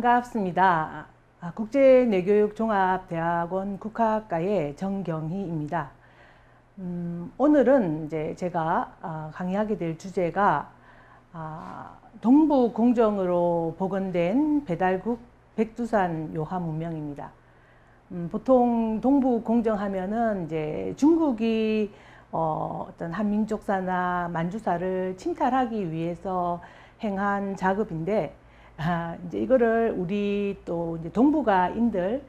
반갑습니다. 국제내교육종합대학원 국학과의 정경희입니다. 오늘은 이제 제가 강의하게 될 주제가 동북공정으로 복원된 배달국 백두산 요하문명입니다. 보통 동북공정 하면은 이제 중국이 어떤 한민족사나 만주사를 침탈하기 위해서 행한 작업인데, 이제 이거를 우리 또 이제 동북아인들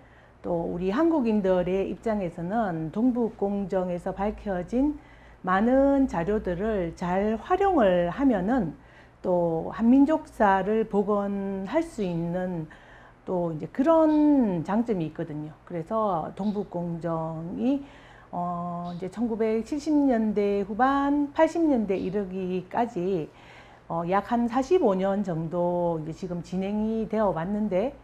또 우리 한국인들의 입장에서는 동북공정에서 밝혀진 많은 자료들을 잘 활용을 하면은 또 한민족사를 복원할 수 있는 또 이제 그런 장점이 있거든요. 그래서 동북공정이 이제 1970년대 후반 80년대 이르기까지 약 한 45년 정도 이제 지금 진행이 되어 왔는데,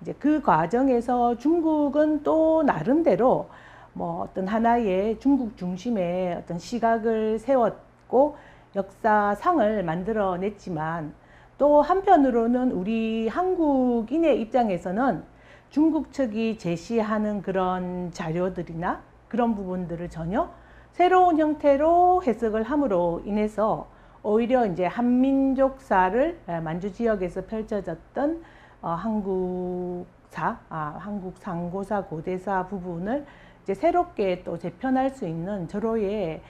이제 그 과정에서 중국은 또 나름대로 뭐 어떤 하나의 중국 중심의 어떤 시각을 세웠고 역사상을 만들어냈지만, 또 한편으로는 우리 한국인의 입장에서는 중국 측이 제시하는 그런 자료들이나 그런 부분들을 전혀 새로운 형태로 해석을 함으로 인해서 오히려 이제 한민족사를 만주 지역에서 펼쳐졌던 한국사, 한국 상고사, 고대사 부분을 이제 새롭게 또 재편할 수 있는 절호의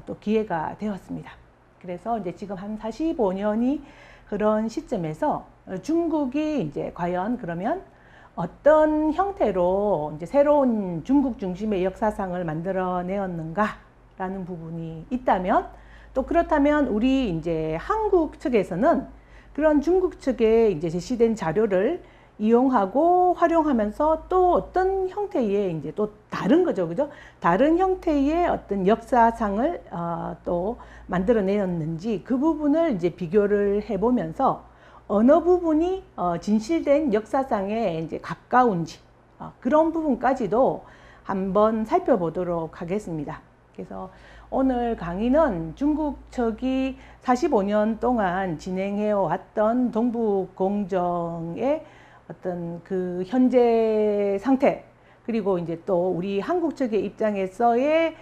또 기회가 되었습니다. 그래서 이제 지금 한 45년이 그런 시점에서 중국이 이제 과연 그러면 어떤 형태로 이제 새로운 중국 중심의 역사상을 만들어내었는가라는 부분이 있다면, 또 그렇다면 우리 이제 한국 측에서는 그런 중국 측에 이제 제시된 자료를 이용하고 활용하면서 또 어떤 형태의 이제 또 다른 거죠, 그죠? 다른 형태의 어떤 역사상을 또 만들어내었는지 그 부분을 이제 비교를 해보면서 어느 부분이 진실된 역사상에 이제 가까운지 그런 부분까지도 한번 살펴보도록 하겠습니다. 그래서 오늘 강의는 중국 측이 45년 동안 진행해 왔던 동북공정의 어떤 그 현재 상태, 그리고 이제 또 우리 한국 측의 입장에서의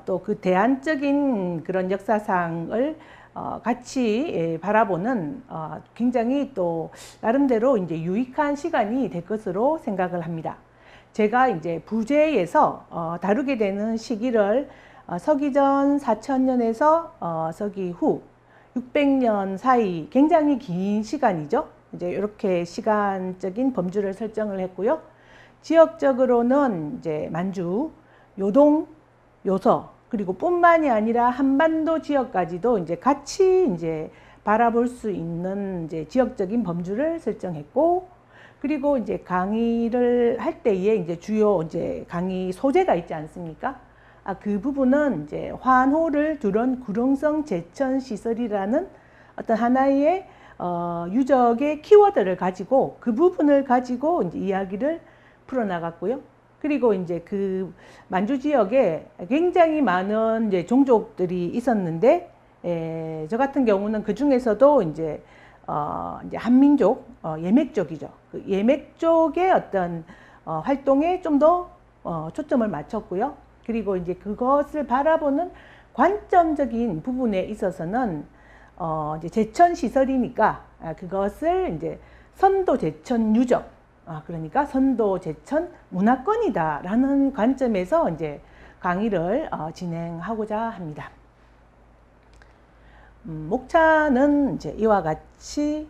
또 그 대안적인 그런 역사상을 같이 바라보는 굉장히 또 나름대로 이제 유익한 시간이 될 것으로 생각을 합니다. 제가 이제 부제에서 다루게 되는 시기를 서기 전 4000년에서 서기 후 600년 사이, 굉장히 긴 시간이죠. 이제 이렇게 시간적인 범주를 설정을 했고요. 지역적으로는 이제 만주, 요동, 요서, 그리고 뿐만이 아니라 한반도 지역까지도 이제 같이 이제 바라볼 수 있는 이제 지역적인 범주를 설정했고, 그리고 이제 강의를 할 때에 이제 주요 이제 강의 소재가 있지 않습니까? 그 부분은 이제 환호를 두른 구릉성 제천 시설이라는 어떤 하나의 유적의 키워드를 가지고 그 부분을 가지고 이제 이야기를 풀어나갔고요. 그리고 이제 그 만주 지역에 굉장히 많은 이제 종족들이 있었는데, 저 같은 경우는 그 중에서도 이제 한민족, 예맥족이죠. 그 예맥족의 어떤 활동에 좀 더 초점을 맞췄고요. 그리고 이제 그것을 바라보는 관점적인 부분에 있어서는 이제 제천 시설이니까 그것을 이제 선도 제천 유적, 그러니까 선도 제천 문화권이다라는 관점에서 이제 강의를 진행하고자 합니다. 목차는 이제 이와 같이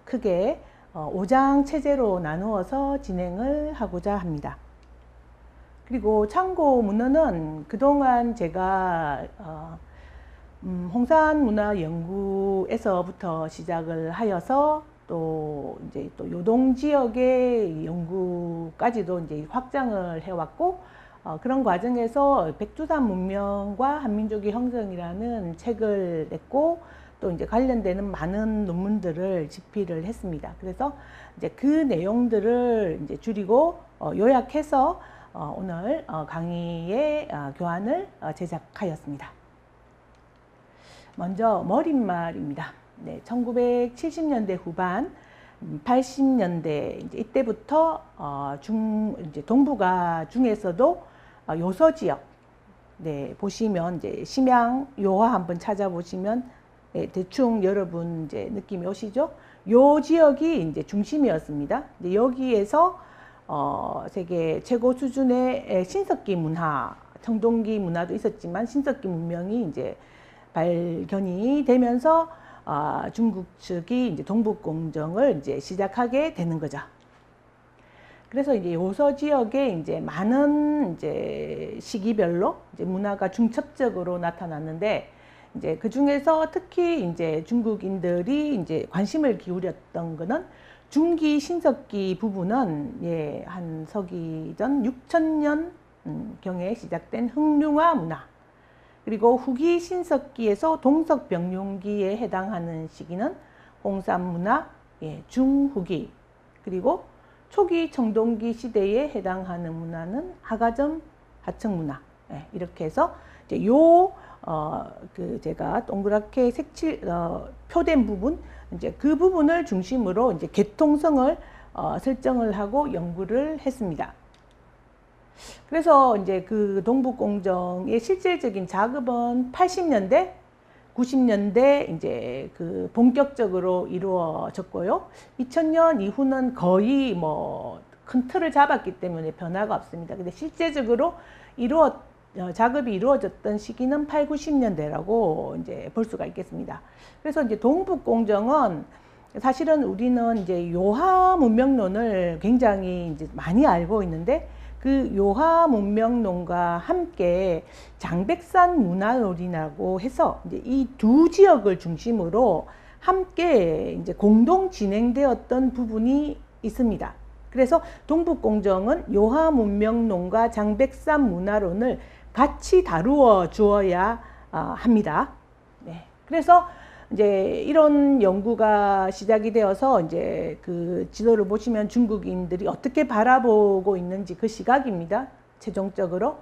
크게 5장 체제로 나누어서 진행을 하고자 합니다. 그리고 참고 문헌은 그동안 제가 홍산문화연구에서부터 시작을 하여서 또 이제 또 요동 지역의 연구까지도 이제 확장을 해왔고, 그런 과정에서 백두산 문명과 한민족의 형성이라는 책을 냈고, 또 이제 관련되는 많은 논문들을 집필을 했습니다. 그래서 이제 그 내용들을 이제 줄이고 요약해서 오늘 강의의 교환을 제작하였습니다. 먼저 머릿말입니다. 네, 1970년대 후반 80년대 이제 이때부터 이제 동북아 중에서도 요서 지역, 네, 보시면 이제 심양 요하 한번 찾아보시면 네, 대충 여러분 이제 느낌이 오시죠? 요 지역이 이제 중심이었습니다. 이제 여기에서 세계 최고 수준의 신석기 문화, 청동기 문화도 있었지만 신석기 문명이 이제 발견이 되면서 중국 측이 이제 동북공정을 이제 시작하게 되는 거죠. 그래서 이제 요서 지역에 이제 많은 이제 시기별로 이제 문화가 중첩적으로 나타났는데 이제 그 중에서 특히 이제 중국인들이 이제 관심을 기울였던 거는 중기 신석기 부분은 예, 한 서기전 6000년 경에 시작된 흥룡화 문화, 그리고 후기 신석기에서 동석병룡기에 해당하는 시기는 홍산문화, 예, 중후기, 그리고 초기 청동기 시대에 해당하는 문화는 하가점 하청문화, 예, 이렇게 해서 이제 제가 동그랗게 표된 부분, 이제 그 부분을 중심으로 이제 계통성을 설정을 하고 연구를 했습니다. 그래서 이제 그 동북공정의 실질적인 작업은 80년대, 90년대 이제 그 본격적으로 이루어졌고요. 2000년 이후는 거의 뭐 큰 틀을 잡았기 때문에 변화가 없습니다. 근데 실제적으로 작업이 이루어졌던 시기는 8, 90년대라고 이제 볼 수가 있겠습니다. 그래서 이제 동북공정은 사실은 우리는 이제 요하 문명론을 굉장히 이제 많이 알고 있는데 그 요하 문명론과 함께 장백산 문화론이라고 해서 이제 이 두 지역을 중심으로 함께 이제 공동 진행되었던 부분이 있습니다. 그래서 동북공정은 요하 문명론과 장백산 문화론을 같이 다루어 주어야 합니다. 네. 그래서 이제 이런 연구가 시작이 되어서 이제 그 지도를 보시면 중국인들이 어떻게 바라보고 있는지 그 시각입니다. 최종적으로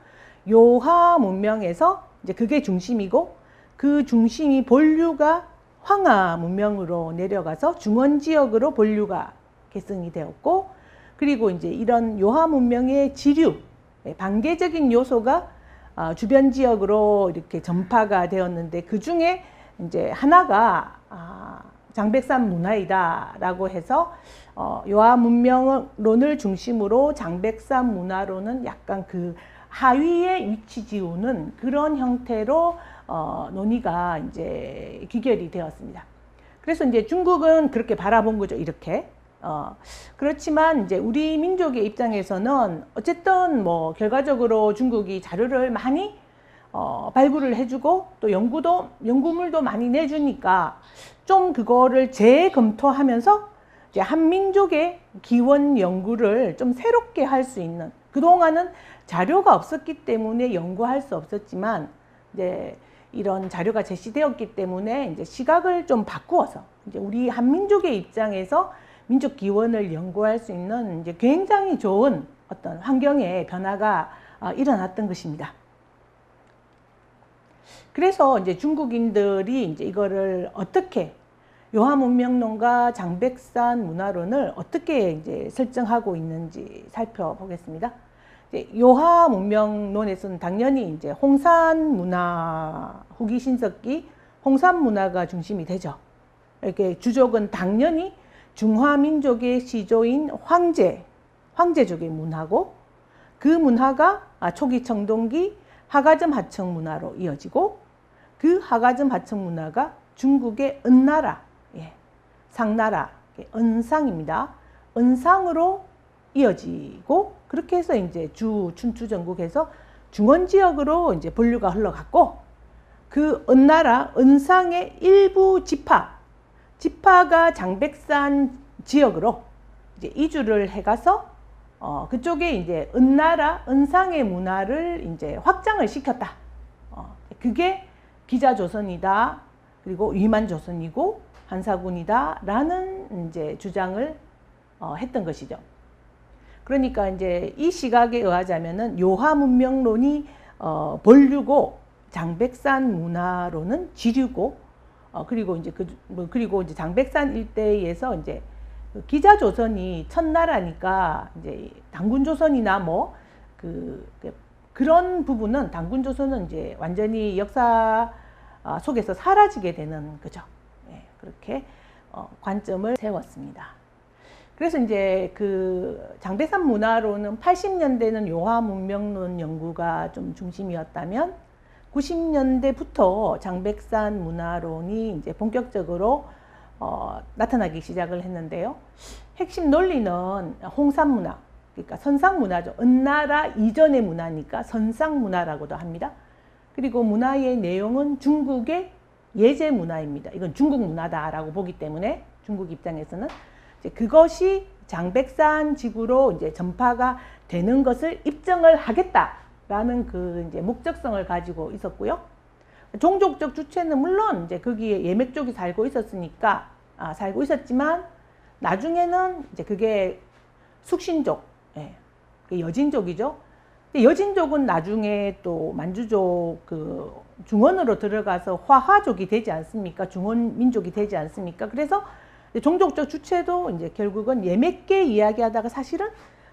요하 문명에서 이제 그게 중심이고 그 중심이 본류가 황하 문명으로 내려가서 중원 지역으로 본류가 계승이 되었고, 그리고 이제 이런 요하 문명의 지류, 반개적인 요소가 주변 지역으로 이렇게 전파가 되었는데 그 중에 이제 하나가 장백산 문화이다라고 해서 요하 문명론을 중심으로 장백산 문화론은 약간 그 하위에 위치 지우는 그런 형태로 논의가 이제 귀결이 되었습니다. 그래서 이제 중국은 그렇게 바라본 거죠, 이렇게. 그렇지만 이제 우리 민족의 입장에서는 어쨌든 뭐 결과적으로 중국이 자료를 많이 발굴을 해주고 또 연구물도 많이 내주니까 좀 그거를 재검토하면서 이제 한민족의 기원 연구를 좀 새롭게 할 수 있는, 그동안은 자료가 없었기 때문에 연구할 수 없었지만 이제 이런 자료가 제시되었기 때문에 이제 시각을 좀 바꾸어서 이제 우리 한민족의 입장에서 민족 기원을 연구할 수 있는 이제 굉장히 좋은 어떤 환경의 변화가 일어났던 것입니다. 그래서 이제 중국인들이 이제 이거를 어떻게 요하 문명론과 장백산 문화론을 어떻게 이제 설정하고 있는지 살펴보겠습니다. 이제 요하 문명론에서는 당연히 이제 홍산 문화, 후기 신석기 홍산 문화가 중심이 되죠. 이렇게 주족은 당연히 중화민족의 시조인 황제족의 문화고, 그 문화가 초기 청동기 하가점 하청 문화로 이어지고, 그 하가점 하청 문화가 중국의 은나라, 예, 상나라, 은상입니다. 은상으로 이어지고, 그렇게 해서 이제 춘추 전국에서 중원 지역으로 이제 본류가 흘러갔고, 그 은나라, 은상의 일부 지파가 장백산 지역으로 이제 이주를 해가서 그쪽에 이제 은나라, 은상의 문화를 이제 확장을 시켰다. 그게 기자조선이다, 그리고 위만조선이고 한사군이다라는 이제 주장을 했던 것이죠. 그러니까 이제 이 시각에 의하자면은 요하 문명론이 본류고 장백산 문화론은 지류고, 그리고 이제 그리고 이제 장백산 일대에서 이제 그 기자조선이 첫나라니까 이제 단군조선이나 뭐 그런 부분은 단군조선은 이제 완전히 역사 속에서 사라지게 되는 거죠. 예, 그렇게 관점을 세웠습니다. 그래서 이제 그 장백산 문화로는 80년대는 용화문명론 연구가 좀 중심이었다면 90년대부터 장백산 문화론이 이제 본격적으로 나타나기 시작을 했는데요. 핵심 논리는 홍산 문화, 그러니까 선상 문화죠. 은나라 이전의 문화니까 선상 문화라고도 합니다. 그리고 문화의 내용은 중국의 예제 문화입니다. 이건 중국 문화다라고 보기 때문에 중국 입장에서는 이제 그것이 장백산 지구로 이제 전파가 되는 것을 입증을 하겠다라는 그 이제 목적성을 가지고 있었고요. 종족적 주체는 물론 이제 거기에 예맥족이 살고 있었으니까 살고 있었지만 나중에는 이제 그게 숙신족, 예, 여진족이죠. 여진족은 나중에 또 만주족 그 중원으로 들어가서 화하족이 되지 않습니까? 중원 민족이 되지 않습니까? 그래서 종족적 주체도 이제 결국은 예맥계 이야기하다가 사실은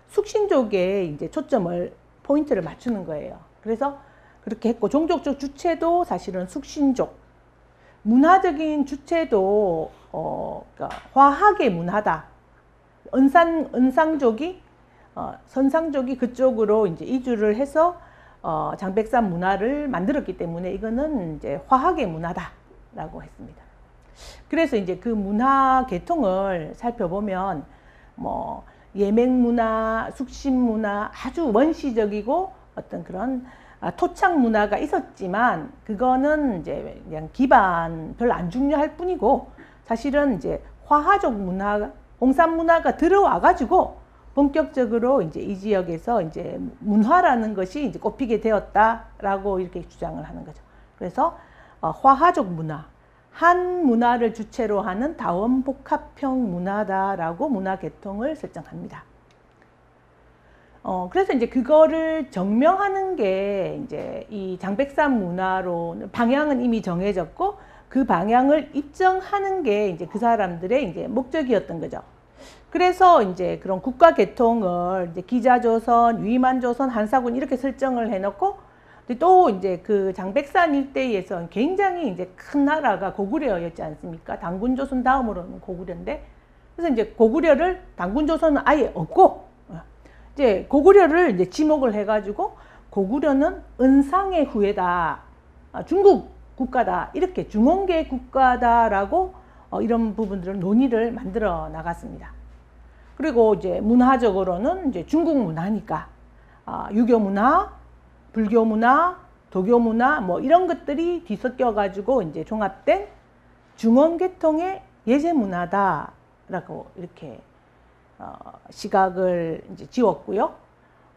숙신족에 이제 초점을 포인트를 맞추는 거예요. 그래서 그렇게 했고 종족적 주체도 사실은 숙신족, 문화적인 주체도 그러니까 화학의 문화다. 은상족이 선상족이 그쪽으로 이제 이주를 해서 장백산 문화를 만들었기 때문에 이거는 이제 화학의 문화다라고 했습니다. 그래서 이제 그 문화 계통을 살펴보면 뭐 예맥 문화, 숙신 문화 아주 원시적이고 어떤 그런 토착 문화가 있었지만 그거는 이제 그냥 기반 별로 안 중요할 뿐이고 사실은 이제 화하족 문화, 홍산 문화가 들어와 가지고 본격적으로 이제 이 지역에서 이제 문화라는 것이 이제 꼽히게 되었다라고 이렇게 주장을 하는 거죠. 그래서 화하족 문화, 한 문화를 주체로 하는 다원 복합형 문화다라고 문화 계통을 설정합니다. 그래서 이제 그거를 증명하는 게 이제 이 장백산 문화로 방향은 이미 정해졌고 그 방향을 입증하는 게 이제 그 사람들의 이제 목적이었던 거죠. 그래서 이제 그런 국가 계통을 이제 기자조선, 위만조선, 한사군 이렇게 설정을 해놓고 또 이제 그 장백산 일대에서 굉장히 이제 큰 나라가 고구려였지 않습니까? 단군조선 다음으로는 고구려인데 그래서 이제 고구려를 단군조선은 아예 없고 이제 고구려를 이제 지목을 해가지고 고구려는 은상의 후예다, 중국 국가다, 이렇게 중원계 국가다라고 이런 부분들을 논의를 만들어 나갔습니다. 그리고 이제 문화적으로는 이제 중국 문화니까 유교 문화, 불교 문화, 도교 문화 뭐 이런 것들이 뒤섞여 가지고 이제 종합된 중원계통의 예제 문화다라고 이렇게 시각을 이제 지웠고요.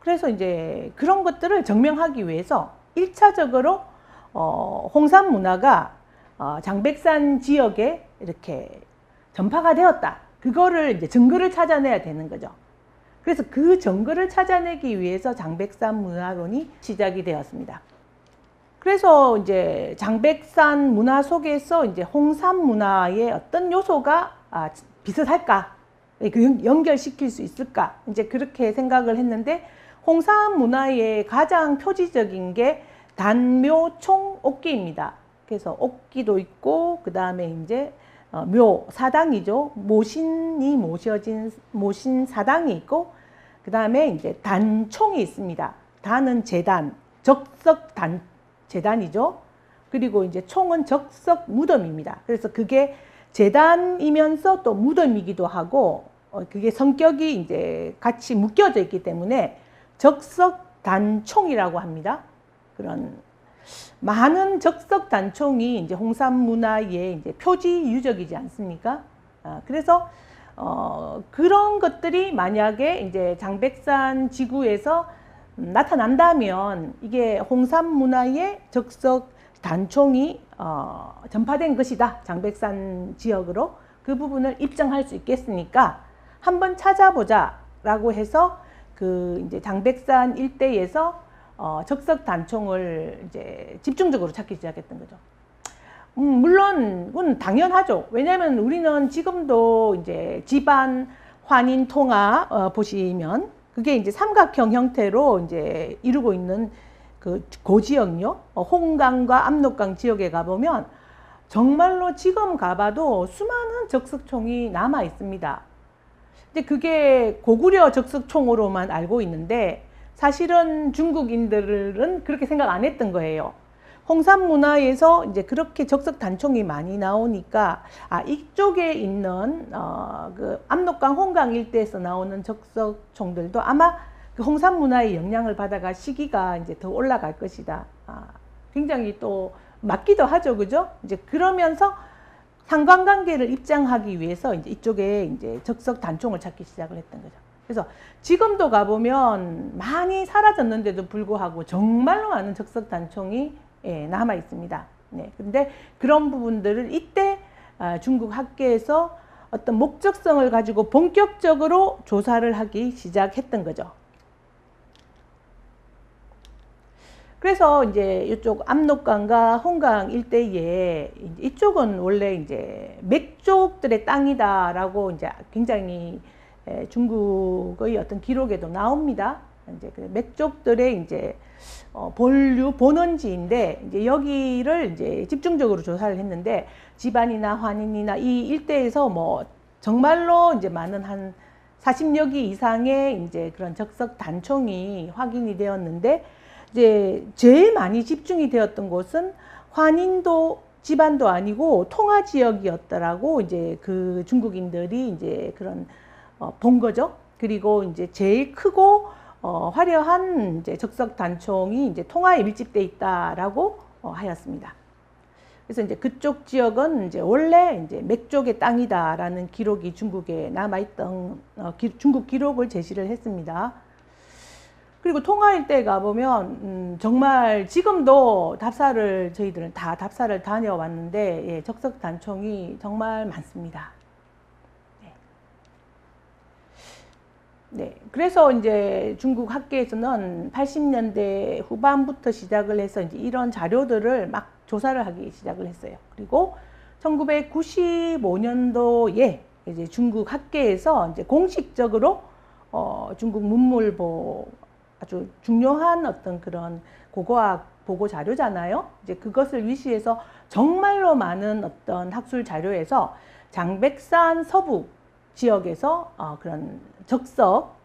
그래서 이제 그런 것들을 증명하기 위해서 1차적으로 홍산 문화가 장백산 지역에 이렇게 전파가 되었다. 그거를 이제 증거를 찾아내야 되는 거죠. 그래서 그 증거를 찾아내기 위해서 장백산 문화론이 시작이 되었습니다. 그래서 이제 장백산 문화 속에서 이제 홍산 문화의 어떤 요소가 비슷할까? 그 연결시킬 수 있을까? 이제 그렇게 생각을 했는데 홍산 문화의 가장 표지적인 게 단묘총 옥기입니다. 그래서 옥기도 있고 그 다음에 이제 묘 사당이죠. 모신이 모셔진 모신 사당이 있고 그 다음에 이제 단총이 있습니다. 단은 제단, 적석 단 제단이죠. 그리고 이제 총은 적석 무덤입니다. 그래서 그게 제단이면서 또 무덤이기도 하고 그게 성격이 이제 같이 묶여져 있기 때문에 적석 단총이라고 합니다. 그런 많은 적석 단총이 이제 홍산 문화의 이제 표지 유적이지 않습니까? 그래서 그런 것들이 만약에 이제 장백산 지구에서 나타난다면 이게 홍산 문화의 적석 단총이 전파된 것이다. 장백산 지역으로 그 부분을 입증할 수 있겠으니까 한번 찾아보자라고 해서 그 이제 장백산 일대에서 적석 단총을 이제 집중적으로 찾기 시작했던 거죠. 물론 그건 당연하죠. 왜냐하면 우리는 지금도 이제 지반 환인 통화 보시면 그게 이제 삼각형 형태로 이제 이루고 있는 그 고지역요. 홍강과 압록강 지역에 가보면 정말로 지금 가봐도 수많은 적석총이 남아 있습니다. 근데 그게 고구려 적석총으로만 알고 있는데 사실은 중국인들은 그렇게 생각 안 했던 거예요. 홍산 문화에서 이제 그렇게 적석 단총이 많이 나오니까 이쪽에 있는 그 압록강 홍강 일대에서 나오는 적석총들도 아마 그 홍산 문화의 영향을 받아가 시기가 이제 더 올라갈 것이다. 굉장히 또 맞기도 하죠, 그죠? 이제 그러면서 상관관계를 입장하기 위해서 이제 이쪽에 이제 적석 단총을 찾기 시작을 했던 거죠. 그래서 지금도 가보면 많이 사라졌는데도 불구하고 정말로 많은 적석 단총이 남아 있습니다. 네, 근데 그런 부분들을 이때 중국 학계에서 어떤 목적성을 가지고 본격적으로 조사를 하기 시작했던 거죠. 그래서 이제 이쪽 압록강과 홍강 일대에 이쪽은 원래 이제 맥족들의 땅이다라고 이제 굉장히 중국의 어떤 기록에도 나옵니다. 이제 맥족들의 이제 본류 본원지인데 이제 여기를 이제 집중적으로 조사를 했는데 지반이나 환인이나 이 일대에서 뭐 정말로 이제 많은 한 40여 기 이상의 이제 그런 적석 단총이 확인이 되었는데 이제 제일 많이 집중이 되었던 곳은 환인도 지반도 아니고 통화 지역이었더라고 이제 그 중국인들이 이제 그런 본 거죠. 그리고 이제 제일 크고 화려한 이제 적석 단총이 이제 통화에 밀집돼 있다라고 하였습니다. 그래서 이제 그쪽 지역은 이제 원래 이제 맥족의 땅이다라는 기록이 중국에 남아있던 중국 기록을 제시를 했습니다. 그리고 통화 일대에 가보면 정말 지금도 답사를 저희들은 다 답사를 다녀왔는데 적석 단총이 정말 많습니다. 네, 그래서 이제 중국 학계에서는 80년대 후반부터 시작을 해서 이제 이런 자료들을 막 조사를 하기 시작을 했어요. 그리고 1995년도에 이제 중국 학계에서 이제 공식적으로 중국 문물보 아주 중요한 어떤 그런 고고학 보고 자료잖아요. 이제 그것을 위시해서 정말로 많은 어떤 학술 자료에서 장백산 서부 지역에서 그런 적석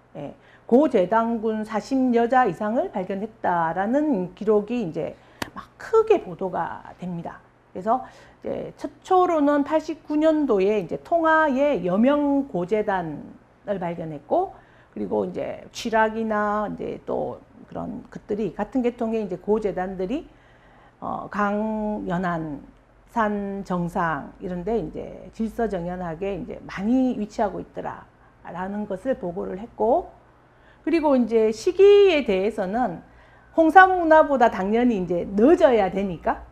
고재당군 40여자 이상을 발견했다라는 기록이 이제 막 크게 보도가 됩니다. 그래서 이제 최초로는 89년도에 이제 통화의 여명 고재단을 발견했고, 그리고 이제 취락이나 이제 또 그런 것들이 같은 계통의 이제 고재단들이 강연안 산 정상 이런데 이제 질서정연하게 이제 많이 위치하고 있더라라는 것을 보고를 했고, 그리고 이제 시기에 대해서는 홍산 문화보다 당연히 이제 늦어야 되니까,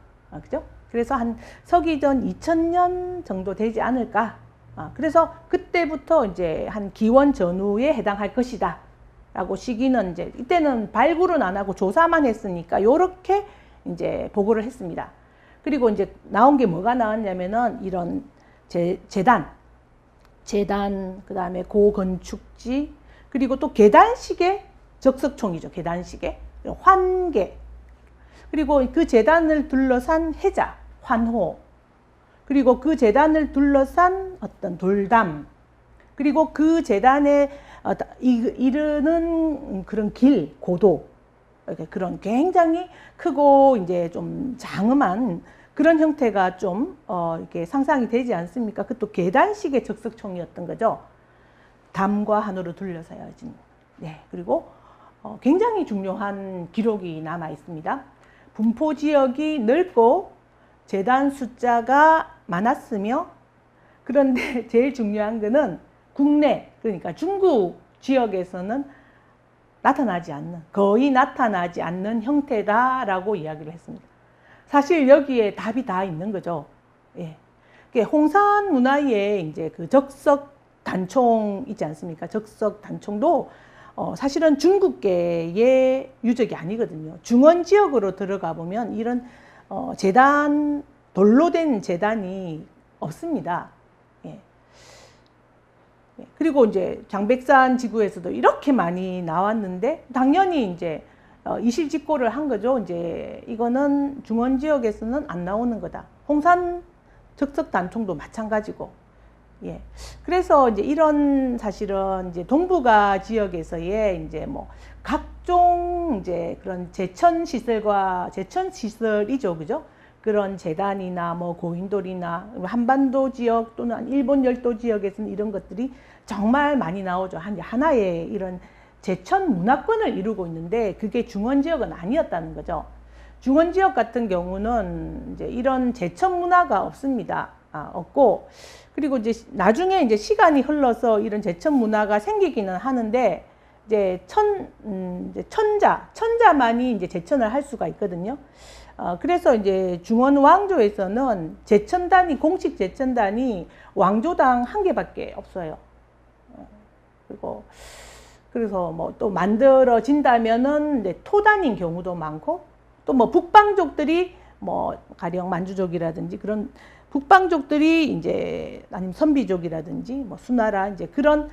그죠? 그래서 한 서기전 2000년 정도 되지 않을까. 그래서 그때부터 이제 한 기원 전후에 해당할 것이다 라고 시기는 이제 이때는 발굴은 안 하고 조사만 했으니까 요렇게 이제 보고를 했습니다. 그리고 이제 나온 게 뭐가 나왔냐면은 이런 재단, 그 다음에 고건축지, 그리고 또 계단식의 적석총이죠. 계단식의 환계, 그리고 그 재단을 둘러싼 해자, 환호, 그리고 그 재단을 둘러싼 어떤 돌담, 그리고 그 재단에 이르는 그런 길, 고도, 그런 굉장히 크고 이제 좀 장엄한 그런 형태가 좀 이렇게 상상이 되지 않습니까? 그것도 계단식의 적석총이었던 거죠. 담과 한으로 둘러싸여진. 네, 그리고 굉장히 중요한 기록이 남아 있습니다. 분포 지역이 넓고 재단 숫자가 많았으며, 그런데 제일 중요한 거는 국내, 그러니까 중국 지역에서는 거의 나타나지 않는 형태다라고 이야기를 했습니다. 사실 여기에 답이 다 있는 거죠. 예. 홍산 문화에 이제 그 적석 단총 있지 않습니까? 적석 단총도 사실은 중국계의 유적이 아니거든요. 중원 지역으로 들어가 보면 이런 재단 돌로 된 재단이 없습니다. 예. 그리고 이제 장백산 지구에서도 이렇게 많이 나왔는데 당연히 이제 이실직고를 한 거죠. 이제 이거는 중원 지역에서는 안 나오는 거다. 홍산 적석 단총도 마찬가지고. 예. 그래서 이제 이런 사실은 이제 동북아 지역에서의 이제 뭐 각종 이제 그런 제천 시설이죠. 그죠? 그런 재단이나 뭐 고인돌이나 한반도 지역 또는 일본 열도 지역에서는 이런 것들이 정말 많이 나오죠. 하나의 이런 제천 문화권을 이루고 있는데 그게 중원 지역은 아니었다는 거죠. 중원 지역 같은 경우는 이제 이런 제천 문화가 없습니다. 없고, 그리고 이제 나중에 이제 시간이 흘러서 이런 제천 문화가 생기기는 하는데 이제 천자만이 이제 제천을 할 수가 있거든요. 그래서 이제 중원 왕조에서는 제천단이, 공식 제천단이 왕조당 1개밖에 없어요. 그리고 그래서 뭐 또 만들어진다면은 토단인 경우도 많고, 또 뭐 북방족들이 뭐 가령 만주족이라든지 그런 북방족들이 이제 아니면 선비족이라든지 뭐 수나라 이제 그런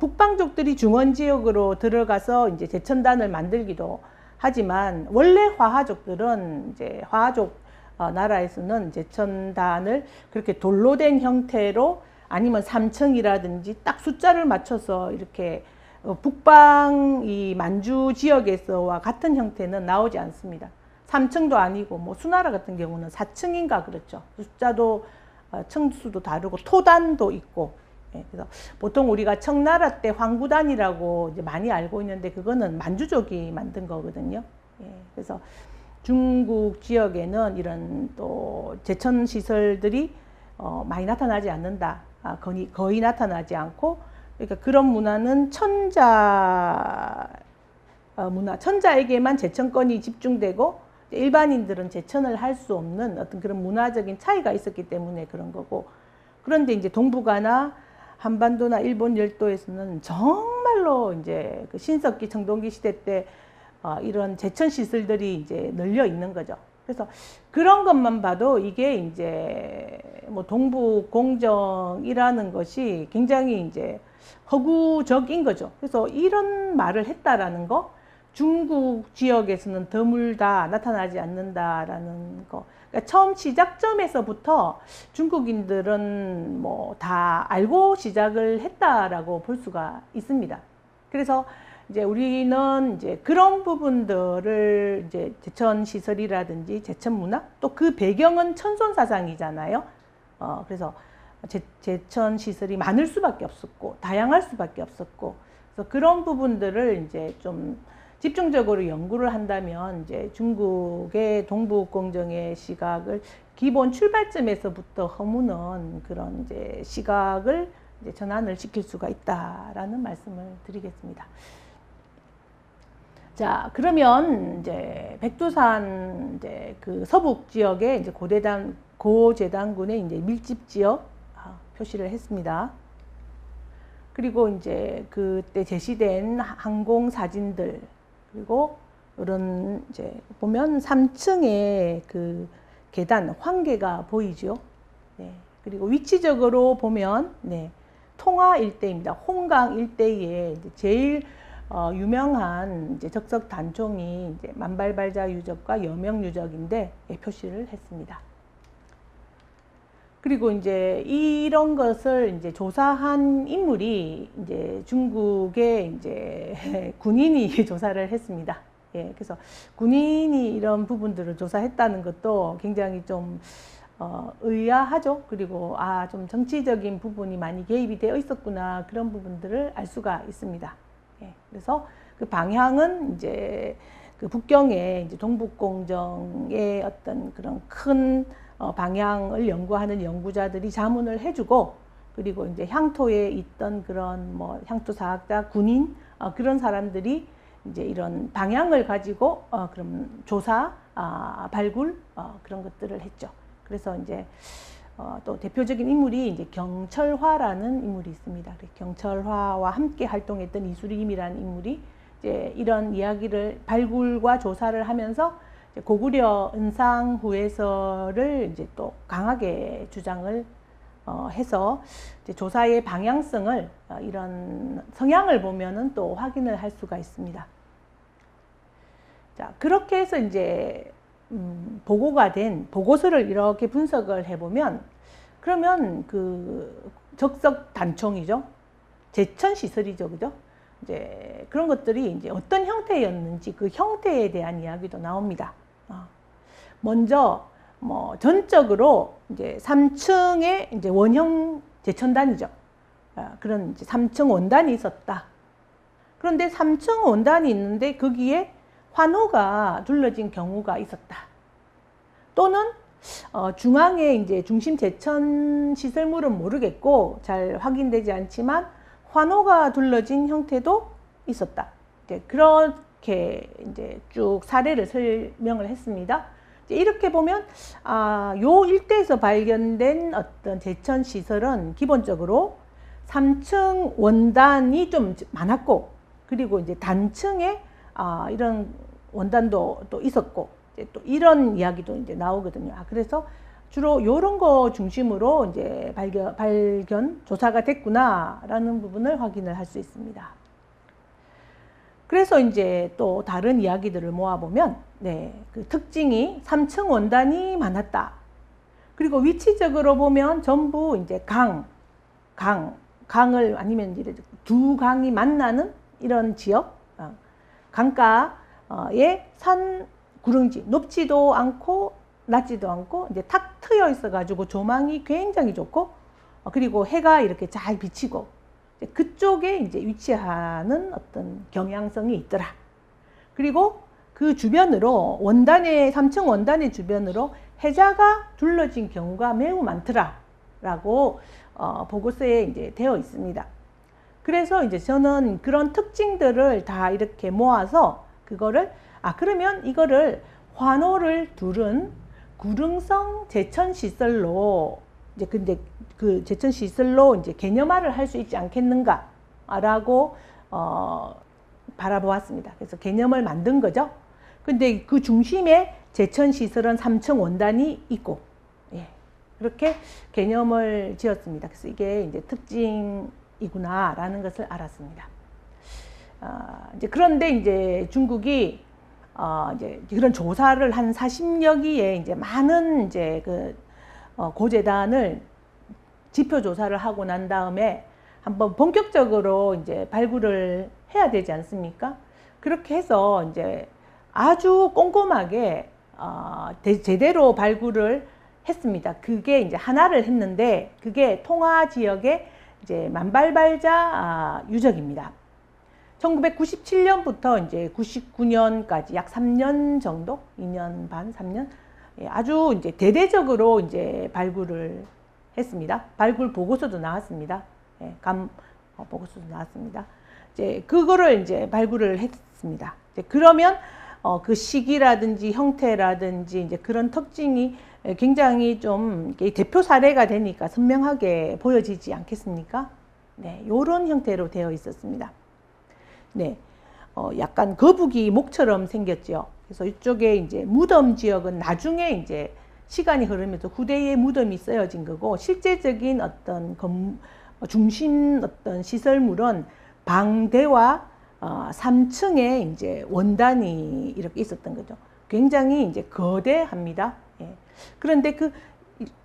북방족들이 중원 지역으로 들어가서 이제 제천단을 만들기도 하지만 원래 화하족들은 이제 화하족 나라에서는 제천단을 그렇게 돌로 된 형태로 아니면 3층이라든지 딱 숫자를 맞춰서 이렇게 북방 이 만주 지역에서와 같은 형태는 나오지 않습니다. 3층도 아니고 뭐 수나라 같은 경우는 4층인가 그렇죠. 숫자도 층수도 다르고 토단도 있고. 예, 그래서 보통 우리가 청나라 때 황구단이라고 이제 많이 알고 있는데 그거는 만주족이 만든 거거든요. 예, 그래서 중국 지역에는 이런 또 제천 시설들이 많이 나타나지 않는다. 거의 나타나지 않고, 그러니까 그런 문화는 천자에게만 제천권이 집중되고 일반인들은 제천을 할 수 없는 어떤 그런 문화적인 차이가 있었기 때문에 그런 거고. 그런데 이제 동북아나 한반도나 일본 열도에서는 정말로 이제 그 신석기, 청동기 시대 때 이런 제천 시설들이 이제 널려 있는 거죠. 그래서 그런 것만 봐도 이게 이제 뭐 동북 공정이라는 것이 굉장히 이제 허구적인 거죠. 그래서 이런 말을 했다라는 거, 중국 지역에서는 드물다, 나타나지 않는다라는 거. 그러니까 처음 시작점에서부터 중국인들은 뭐 다 알고 시작을 했다라고 볼 수가 있습니다. 그래서 이제 우리는 이제 그런 부분들을 이제 제천 시설이라든지 제천 문화, 또 그 배경은 천손 사상이잖아요. 그래서 제천 시설이 많을 수밖에 없었고 다양할 수밖에 없었고, 그래서 그런 부분들을 이제 좀 집중적으로 연구를 한다면 이제 중국의 동북공정의 시각을 기본 출발점에서부터 허무는 그런 이제 시각을 이제 전환을 시킬 수가 있다라는 말씀을 드리겠습니다. 자, 그러면 이제 백두산 이제 그 서북 지역에 이제 고재단군의 이제 밀집 지역 표시를 했습니다. 그리고 이제 그때 제시된 항공 사진들, 그리고 이런 이제 보면 3층에 그 계단 황계가 보이죠. 네. 그리고 위치적으로 보면 네, 통화 일대입니다. 홍강 일대에 제일 유명한 이제 적석 단총이 이제 만발발자 유적과 여명 유적인데 예, 표시를 했습니다. 그리고 이제 이런 것을 이제 조사한 인물이 이제 중국의 이제 군인이 조사를 했습니다. 예, 그래서 군인이 이런 부분들을 조사했다는 것도 굉장히 좀 의아하죠. 그리고 좀 정치적인 부분이 많이 개입이 되어 있었구나, 그런 부분들을 알 수가 있습니다. 예, 그래서 그 방향은 이제 그 북경의 이제 동북공정의 어떤 그런 큰 방향을 연구하는 연구자들이 자문을 해주고, 그리고 이제 향토에 있던 그런 뭐 향토 사학자, 군인 그런 사람들이 이제 이런 방향을 가지고 그럼 조사, 발굴 그런 것들을 했죠. 그래서 이제 또 대표적인 인물이 이제 경철화라는 인물이 있습니다. 경철화와 함께 활동했던 이수림이라는 인물이 이제 이런 이야기를 발굴과 조사를 하면서 고구려 은상후에서를 이제 또 강하게 주장을 해서 이제 조사의 방향성을 이런 성향을 보면은 또 확인을 할 수가 있습니다. 자, 그렇게 해서 이제 보고가 된 보고서를 이렇게 분석을 해보면, 그러면 그 적석 단총이죠. 제천 시설이죠, 그죠? 이제 그런 것들이 이제 어떤 형태였는지 그 형태에 대한 이야기도 나옵니다. 먼저 뭐 전적으로 이제 3층의 이제 원형 제천단이죠. 그런 이제 3층 원단이 있었다. 그런데 3층 원단이 있는데 거기에 환호가 둘러진 경우가 있었다. 또는 중앙에 이제 중심 제천 시설물은 모르겠고 잘 확인되지 않지만 환호가 둘러진 형태도 있었다. 이제 그렇게 이제 쭉 사례를 설명을 했습니다. 이제 이렇게 보면 요 일대에서 발견된 어떤 제천 시설은 기본적으로 3층 원단이 좀 많았고, 그리고 이제 단층에 이런 원단도 또 있었고, 이제 또 이런 이야기도 이제 나오거든요. 그래서 주로 이런 거 중심으로 이제 발견 조사가 됐구나라는 부분을 확인을 할 수 있습니다. 그래서 이제 또 다른 이야기들을 모아보면, 그 특징이 3층 원단이 많았다. 그리고 위치적으로 보면 전부 이제 강을 아니면 이제 두 강이 만나는 이런 지역, 강가에 산 구릉지, 높지도 않고 낮지도 않고 이제 탁 트여 있어 가지고 조망이 굉장히 좋고, 그리고 해가 이렇게 잘 비치고, 그쪽에 이제 위치하는 어떤 경향성이 있더라. 그리고 그 주변으로 3층 원단의 주변으로 해자가 둘러진 경우가 매우 많더라 라고 보고서에 이제 되어 있습니다. 그래서 이제 저는 그런 특징들을 다 이렇게 모아서 그거를 그러면 이거를 환호를 두른 구릉성 제천시설로 이제 근데 그 제천시설로 이제 개념화를 할 수 있지 않겠는가라고 바라보았습니다. 그래서 개념을 만든 거죠. 근데 그 중심에 제천시설은 3층 원단이 있고, 그렇게 개념을 지었습니다. 그래서 이게 이제 특징이구나라는 것을 알았습니다. 이제 그런데 이제 중국이 이제 그런 조사를 한 40여 기의 이제 많은 이제 고재단을 지표 조사를 하고 난 다음에 한번 본격적으로 이제 발굴을 해야 되지 않습니까? 그렇게 해서 이제 아주 꼼꼼하게 제대로 발굴을 했습니다. 그게 이제 하나를 했는데 그게 통화 지역의 이제 만발발자 유적입니다. 1997년부터 이제 99년까지 약 3년 정도, 2년 반, 3년, 아주 이제 대대적으로 이제 발굴을 했습니다. 발굴 보고서도 나왔습니다. 보고서도 나왔습니다. 이제 그거를 이제 발굴을 했습니다. 이제 그러면 그 시기라든지 형태라든지 이제 그런 특징이 굉장히 좀 대표 사례가 되니까 선명하게 보여지지 않겠습니까? 요런 형태로 되어 있었습니다. 약간 거북이 목처럼 생겼죠. 그래서 이쪽에 이제 무덤 지역은 나중에 이제 시간이 흐르면서 후대에 무덤이 쓰여진 거고, 실제적인 어떤 중심 어떤 시설물은 방대와 3층에 이제 원단이 이렇게 있었던 거죠. 굉장히 이제 거대합니다. 그런데 그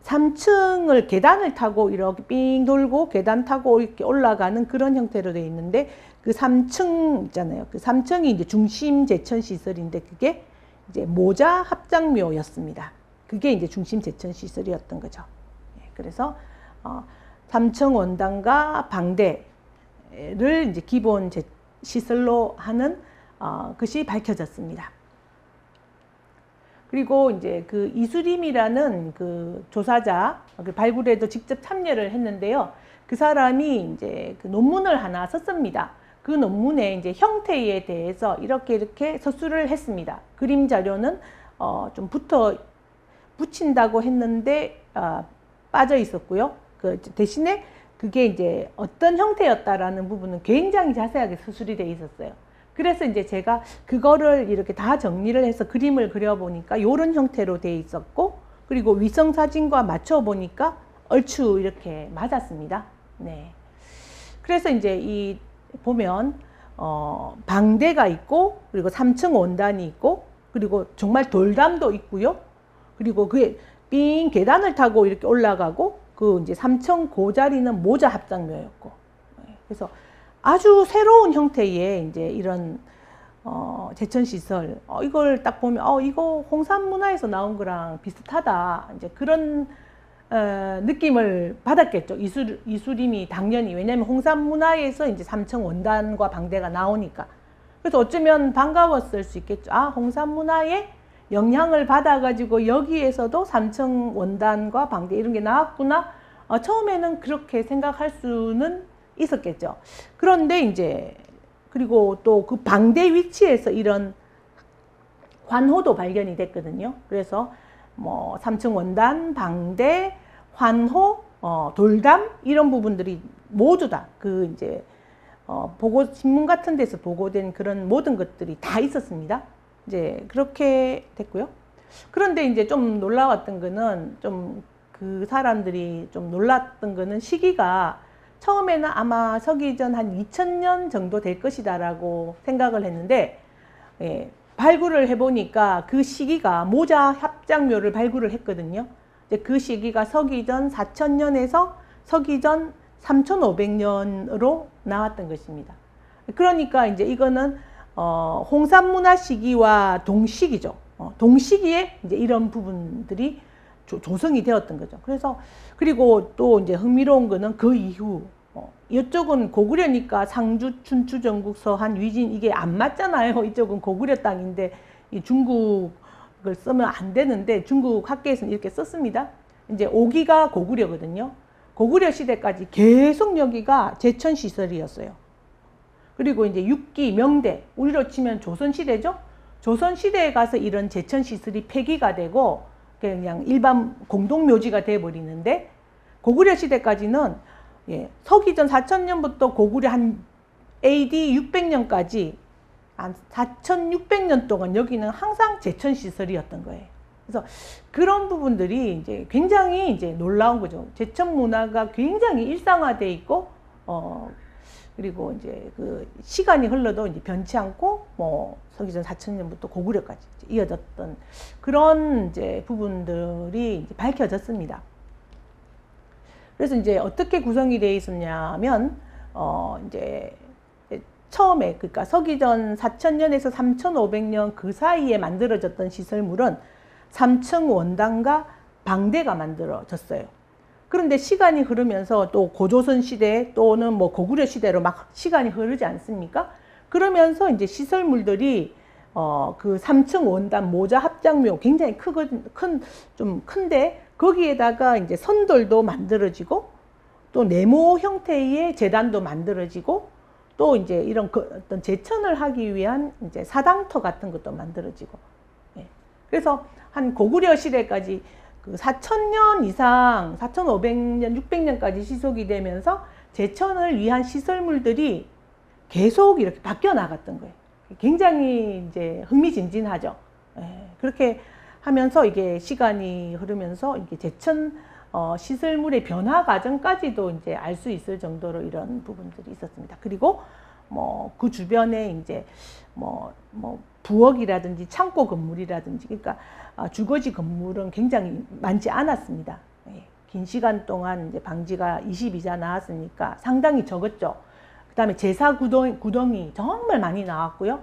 3층을 계단을 타고 이렇게 삥 돌고 계단 타고 이렇게 올라가는 그런 형태로 되어 있는데, 그 3층 있잖아요. 그 3층이 이제 중심 제천 시설인데 그게 이제 모자 합장묘였습니다. 그게 이제 중심 제천 시설이었던 거죠. 그래서 3층 원단과 방대를 이제 기본 시설로 하는 것이 밝혀졌습니다. 그리고 이제 그 이수림이라는 그 조사자, 그 발굴에도 직접 참여를 했는데요. 그 사람이 이제 그 논문을 하나 썼습니다. 그 논문에 이제 형태에 대해서 이렇게 서술을 했습니다. 그림 자료는 좀 붙인다고 했는데 빠져 있었고요. 그 대신에 그게 이제 어떤 형태였다라는 부분은 굉장히 자세하게 서술이 되어 있었어요. 그래서 이제 제가 그거를 이렇게 다 정리를 해서 그림을 그려보니까 이런 형태로 돼 있었고, 그리고 위성 사진과 맞춰 보니까 얼추 이렇게 맞았습니다. 네. 그래서 이제 이 보면 방대가 있고, 그리고 3층 원단이 있고, 그리고 정말 돌담도 있고요. 그리고 그게 삥 계단을 타고 이렇게 올라가고, 그 이제 3층 고자리는 모자 합장묘였고, 그래서 아주 새로운 형태의 이제 이런 제천 시설, 이걸 딱 보면 이거 홍산문화에서 나온 거랑 비슷하다, 이제 그런 느낌을 받았겠죠. 이수림이 당연히. 왜냐하면 홍산문화에서 이제 3층 원단과 방대가 나오니까. 그래서 어쩌면 반가웠을 수 있겠죠. 아, 홍산문화의 영향을 받아가지고 여기에서도 3층 원단과 방대 이런 게 나왔구나. 처음에는 그렇게 생각할 수는 있었겠죠. 그런데 이제 그리고 또 그 방대 위치에서 이런 환호도 발견이 됐거든요. 그래서 뭐 3층 원단, 방대, 환호, 돌담 이런 부분들이 모두 다 그 이제 보고 신문 같은 데서 보고된 그런 모든 것들이 다 있었습니다. 이제 그렇게 됐고요. 그런데 이제 좀 놀라웠던 거는, 좀 그 사람들이 좀 놀랐던 거는 시기가 처음에는 아마 서기전 한 2000년 정도 될 것이다라고 생각을 했는데, 발굴을 해보니까 그 시기가 모자 합장묘를 발굴을 했거든요. 그 시기가 서기전 4000년에서 서기전 3500년으로 나왔던 것입니다. 그러니까 이제 이거는 홍산문화 시기와 동시기죠. 동시기에 이제 이런 부분들이 조성이 되었던 거죠. 그래서 그리고 또 이제 흥미로운 거는 그 이후 이쪽은 고구려니까 상주, 춘추, 전국, 서한, 위진 이게 안 맞잖아요. 이쪽은 고구려 땅인데 이 중국을 쓰면 안 되는데 중국 학계에서는 이렇게 썼습니다. 이제 5기가 고구려거든요. 고구려 시대까지 계속 여기가 제천 시설이었어요. 그리고 이제 6기 명대, 우리로 치면 조선 시대죠. 조선 시대에 가서 이런 제천 시설이 폐기가 되고 그냥 일반 공동묘지가 돼 버리는데, 고구려 시대까지는 서기전 4000년부터 고구려 한 AD 600년까지 한 4600년 동안 여기는 항상 제천 시설이었던 거예요. 그래서 그런 부분들이 이제 굉장히 이제 놀라운 거죠. 제천 문화가 굉장히 일상화돼 있고, 그리고 이제 그 시간이 흘러도 이제 변치 않고, 뭐 서기전 4000년부터 고구려까지 이어졌던 그런 이제 부분들이 이제 밝혀졌습니다. 그래서 이제 어떻게 구성이 되어 있었냐면, 이제 처음에, 그러니까 서기전 4000년에서 3500년 그 사이에 만들어졌던 시설물은 3층 원단과 방대가 만들어졌어요. 그런데 시간이 흐르면서 또 고조선 시대 또는 뭐 고구려 시대로 막 시간이 흐르지 않습니까? 그러면서 이제 시설물들이 그 3층 원단 모자 합장묘 굉장히 좀 큰데, 거기에다가 이제 선돌도 만들어지고, 또 네모 형태의 제단도 만들어지고, 또 이제 이런 어떤 제천을 하기 위한 이제 사당터 같은 것도 만들어지고, 그래서 한 고구려 시대까지 그 4000년 이상, 4500년, 600년까지 시속이 되면서 제천을 위한 시설물들이 계속 이렇게 바뀌어 나갔던 거예요. 굉장히 이제 흥미진진하죠. 그렇게 하면서 이게 시간이 흐르면서 이게 제천 시설물의 변화 과정까지도 이제 알 수 있을 정도로 이런 부분들이 있었습니다. 그리고 뭐 그 주변에 이제 뭐 부엌이라든지 창고 건물이라든지, 그러니까 주거지 건물은 굉장히 많지 않았습니다. 긴 시간 동안 이제 방지가 22자 나왔으니까 상당히 적었죠. 그 다음에 제사 구덩이 정말 많이 나왔고요.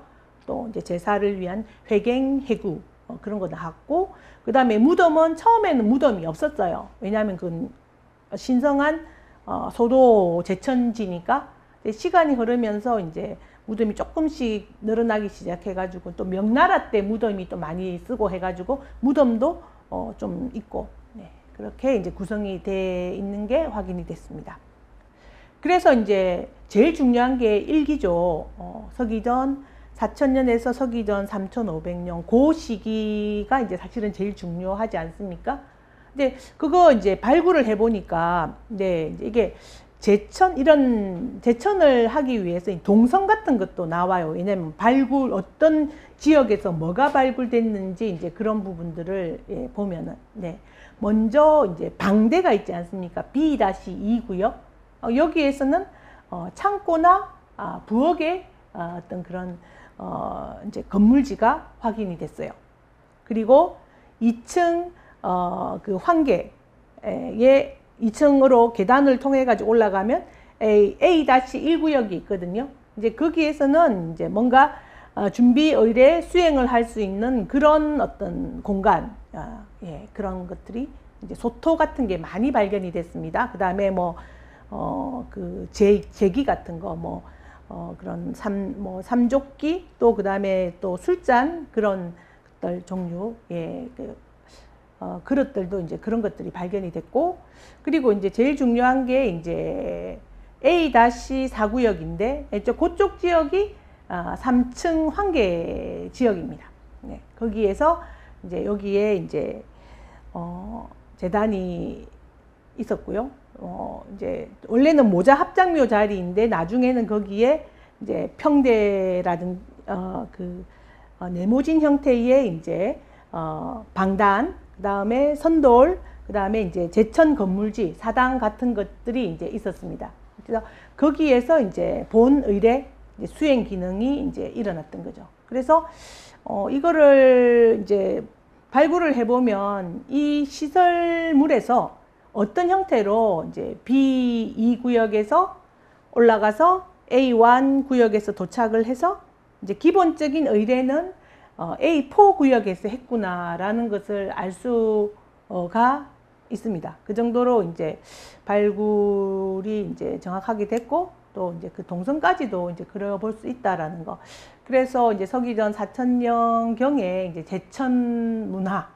또 이제 제사를 위한 회갱, 해구 그런 거 나왔고, 그 다음에 무덤은 처음에는 무덤이 없었어요. 왜냐하면 그 신성한 소도 제천지니까. 시간이 흐르면서 이제 무덤이 조금씩 늘어나기 시작해가지고, 또 명나라 때 무덤이 또 많이 쓰고 해가지고 무덤도 좀 있고, 그렇게 이제 구성이 돼 있는 게 확인이 됐습니다. 그래서 이제 제일 중요한 게 일기죠. 서기전 4000년에서 서기전 3500년 그 시기가 이제 사실은 제일 중요하지 않습니까? 근데 그거 이제 발굴을 해보니까, 이제 이게 제천, 이런 제천을 하기 위해서 동선 같은 것도 나와요. 왜냐면 발굴, 어떤 지역에서 뭐가 발굴됐는지 이제 그런 부분들을 예, 보면은, 네. 먼저 이제 방대가 있지 않습니까? B-2구역. 여기에서는 창고나 부엌의 어떤 그런 이제 건물지가 확인이 됐어요. 그리고 2층 그 환계에 2층으로 계단을 통해 가지고 올라가면 A-1구역이 있거든요. 이제 거기에서는 이제 뭔가 준비 의뢰 수행을 할 수 있는 그런 어떤 공간, 예, 그런 것들이 이제 소토 같은 게 많이 발견이 됐습니다. 그 다음에 뭐 그 제기 같은 거, 그런 삼조끼, 또 그 다음에 또 술잔, 그런 것들 종류, 예, 그릇들도 이제 그런 것들이 발견이 됐고, 그리고 이제 제일 중요한 게 이제 A-4구역인데, 그쪽 지역이 3층 환계 지역입니다. 네, 거기에서 이제 여기에 이제 재단이 있었고요. 이제 원래는 모자 합장묘 자리인데 나중에는 거기에 이제 평대라든 네모진 형태의 이제 방단, 그다음에 선돌, 그다음에 이제 제천 건물지, 사당 같은 것들이 이제 있었습니다. 그래서 거기에서 이제 본 의뢰 수행 기능이 이제 일어났던 거죠. 그래서 이거를 이제 발굴을 해보면 이 시설물에서 어떤 형태로 이제 B2구역에서 올라가서 A1 구역에서 도착을 해서 이제 기본적인 의뢰는 A4 구역에서 했구나라는 것을 알 수가 있습니다. 그 정도로 이제 발굴이 이제 정확하게 됐고, 또 이제 그 동선까지도 이제 그려볼 수 있다라는 거. 그래서 이제 서기전 4천년 경에 이제 제천 문화,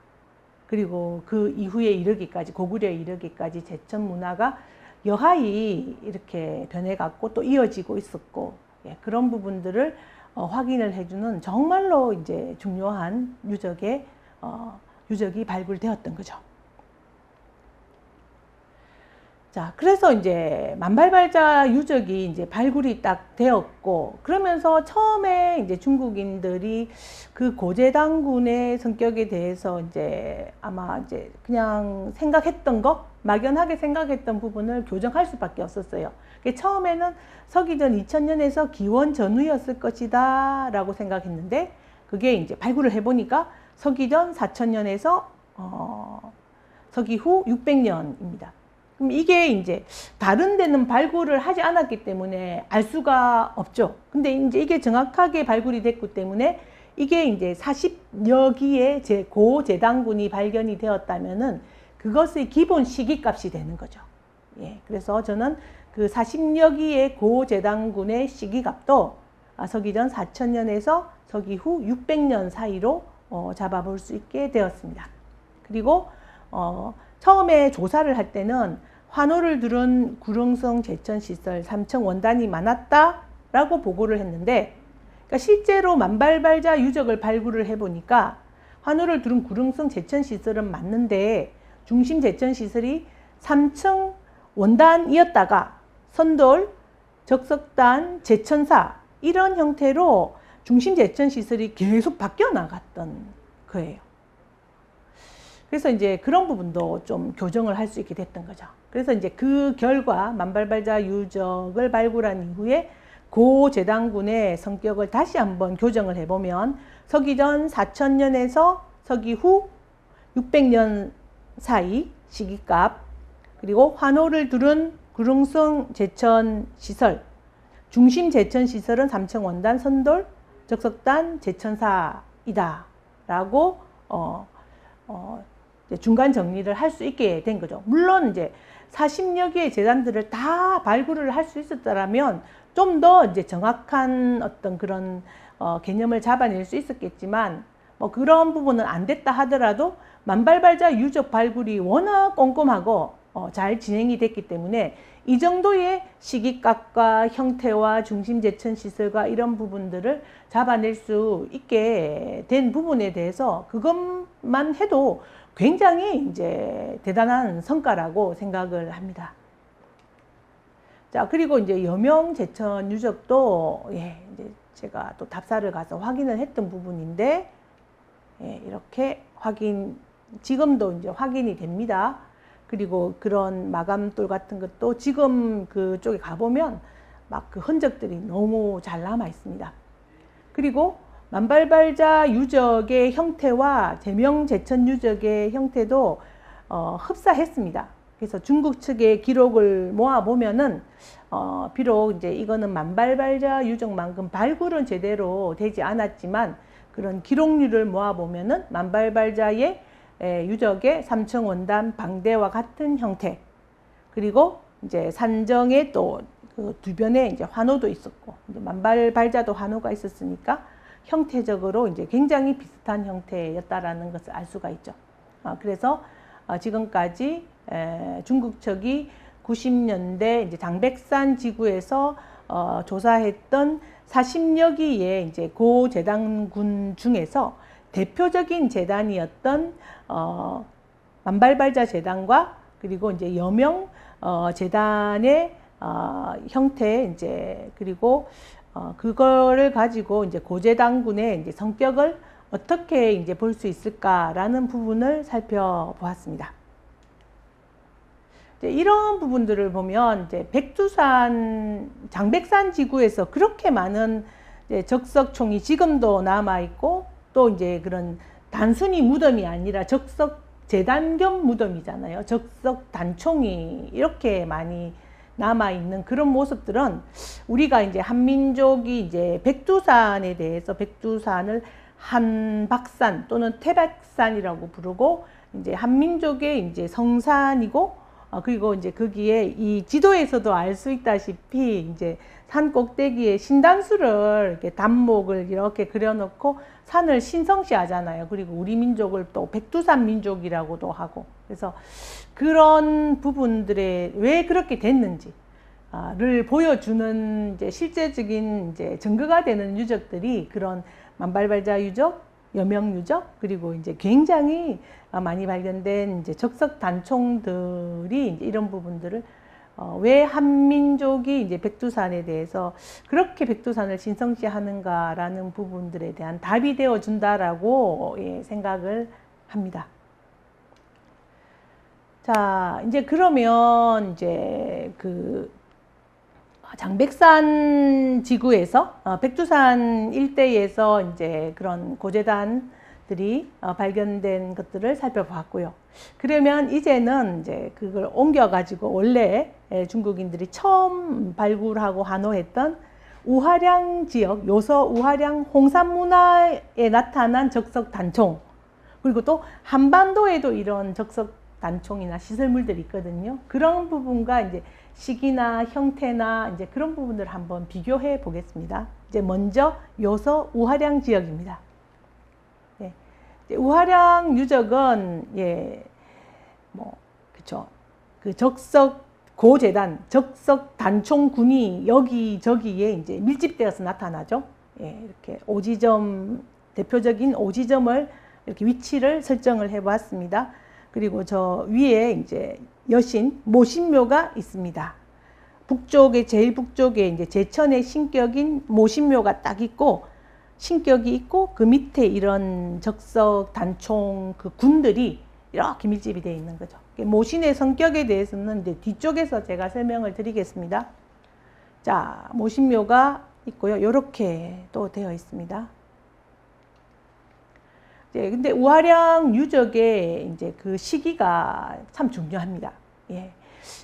그리고 그 이후에 이르기까지, 고구려에 이르기까지 제천 문화가 여하이 이렇게 변해갔고 또 이어지고 있었고, 예, 그런 부분들을 확인을 해주는 정말로 이제 중요한 유적이 발굴되었던 거죠. 자, 그래서 이제 만발발자 유적이 이제 발굴이 딱 되었고, 그러면서 처음에 이제 중국인들이 그 고제당군의 성격에 대해서 이제 아마 이제 그냥 생각했던 거, 막연하게 생각했던 부분을 교정할 수밖에 없었어요. 처음에는 서기전 2000년에서 기원 전후였을 것이다 라고 생각했는데, 그게 이제 발굴을 해보니까 서기전 4000년에서 서기 후 600년입니다. 그럼 이게 이제 다른 데는 발굴을 하지 않았기 때문에 알 수가 없죠. 근데 이제 이게 정확하게 발굴이 됐기 때문에 이게 이제 40여 기의 고제당군이 발견이 되었다면은 그것의 기본 시기값이 되는 거죠. 예, 그래서 저는 그 40여 기의 고제당군의 시기값도 서기전 4000년에서 서기 후 600년 사이로 잡아볼 수 있게 되었습니다. 그리고 처음에 조사를 할 때는 환호를 들은 구릉성 제천시설 3층 원단이 많았다라고 보고를 했는데, 그러니까 실제로 만발발자 유적을 발굴을 해보니까 환호를 들은 구릉성 제천시설은 맞는데 중심 제천시설이 3층 원단이었다가 선돌, 적석단, 제천사 이런 형태로 중심 제천시설이 계속 바뀌어 나갔던 거예요. 그래서 이제 그런 부분도 좀 교정을 할 수 있게 됐던 거죠. 그래서 이제 그 결과 만발발자 유적을 발굴한 이후에 고제당군의 성격을 다시 한번 교정을 해보면 서기전 4000년에서 서기 후 600년 사이 시기값, 그리고 환호를 들은 구릉성 제천시설, 중심 제천시설은 3층 원단, 선돌, 적석단, 제천사이다 라고 중간 정리를 할 수 있게 된 거죠. 물론 이제 40여 개의 재단들을 다 발굴을 할 수 있었다면 좀 더 이제 정확한 어떤 그런 개념을 잡아낼 수 있었겠지만, 뭐 그런 부분은 안 됐다 하더라도 만발발자 유적 발굴이 워낙 꼼꼼하고 잘 진행이 됐기 때문에 이 정도의 시기값과 형태와 중심 제천 시설과 이런 부분들을 잡아낼 수 있게 된 부분에 대해서 그것만 해도 굉장히 이제 대단한 성과라고 생각을 합니다. 자, 그리고 이제 여명 제천 유적도 예, 이제 제가 또 답사를 가서 확인을 했던 부분인데 예, 이렇게 지금도 이제 확인이 됩니다. 그리고 그런 마감돌 같은 것도 지금 그쪽에 가보면 막 그 흔적들이 너무 잘 남아 있습니다. 그리고 만발발자 유적의 형태와 제명 제천 유적의 형태도 흡사했습니다. 그래서 중국 측의 기록을 모아 보면은 비록 이제 이거는 만발발자 유적만큼 발굴은 제대로 되지 않았지만 그런 기록률을 모아 보면은 만발발자의 유적의 삼청 원단 방대와 같은 형태, 그리고 이제 산정에 또 그 주변에 이제 환호도 있었고 이제 만발발자도 환호가 있었으니까 형태적으로 이제 굉장히 비슷한 형태였다라는 것을 알 수가 있죠. 그래서 지금까지 중국 측이 90년대 이제 장백산 지구에서 조사했던 40여 기의 이제 고재단군 중에서 대표적인 재단이었던 만발발자 재단과 그리고 이제 여명 재단의 형태 이제 그리고 그거를 가지고 이제 고재단군의 이제 성격을 어떻게 이제 볼 수 있을까라는 부분을 살펴보았습니다. 이런 부분들을 보면 이제 백두산 장백산 지구에서 그렇게 많은 적석총이 지금도 남아 있고 또 이제 그런 단순히 무덤이 아니라 적석 재단 겸 무덤이잖아요. 적석 단총이 이렇게 많이 남아 있는 그런 모습들은 우리가 이제 한민족이 이제 백두산에 대해서 백두산을 한박산 또는 태백산이라고 부르고 이제 한민족의 이제 성산이고 그리고 이제 거기에 이 지도에서도 알 수 있다시피 이제 산 꼭대기에 신단수를 이렇게 단목을 이렇게 그려놓고 산을 신성시 하잖아요. 그리고 우리 민족을 또 백두산 민족이라고도 하고 그래서 그런 부분들에 왜 그렇게 됐는지를 보여주는 이제 실제적인 이제 증거가 되는 유적들이 그런 만발발자 유적, 여명 유적 그리고 이제 굉장히 많이 발견된 이제 적석 단총들이 이제 이런 부분들을 왜 한민족이 이제 백두산에 대해서 그렇게 백두산을 신성시하는가라는 부분들에 대한 답이 되어 준다라고 생각을 합니다. 자, 이제 그러면 이제 그 장백산 지구에서 백두산 일대에서 이제 그런 고재단들이 발견된 것들을 살펴봤고요. 그러면 이제는 이제 그걸 옮겨가지고 원래 중국인들이 처음 발굴하고 환호했던 우화량 지역, 요서 우화량 홍산문화에 나타난 적석 단총, 그리고 또 한반도에도 이런 적석 단총이나 시설물들이 있거든요. 그런 부분과 이제 시기나 형태나 이제 그런 부분을 한번 비교해 보겠습니다. 이제 먼저 요서 우화량 지역입니다. 예. 우화량 유적은 그쵸. 그 적석 고재단, 적석 단총군이 여기저기에 이제 밀집되어서 나타나죠. 예, 이렇게 오지점, 대표적인 오지점을 이렇게 위치를 설정을 해 보았습니다. 그리고 저 위에 이제 여신 모신묘가 있습니다. 북쪽에 제일 북쪽에 이제 제천의 신격인 모신묘가 딱 있고 신격이 있고 그 밑에 이런 적석 단총 그 군들이 이렇게 밀집이 되어 있는 거죠. 모신의 성격에 대해서는 이제 뒤쪽에서 제가 설명을 드리겠습니다. 자, 모신묘가 있고요. 이렇게 또 되어 있습니다. 근데 우화량 유적의 이제 그 시기가 참 중요합니다. 예.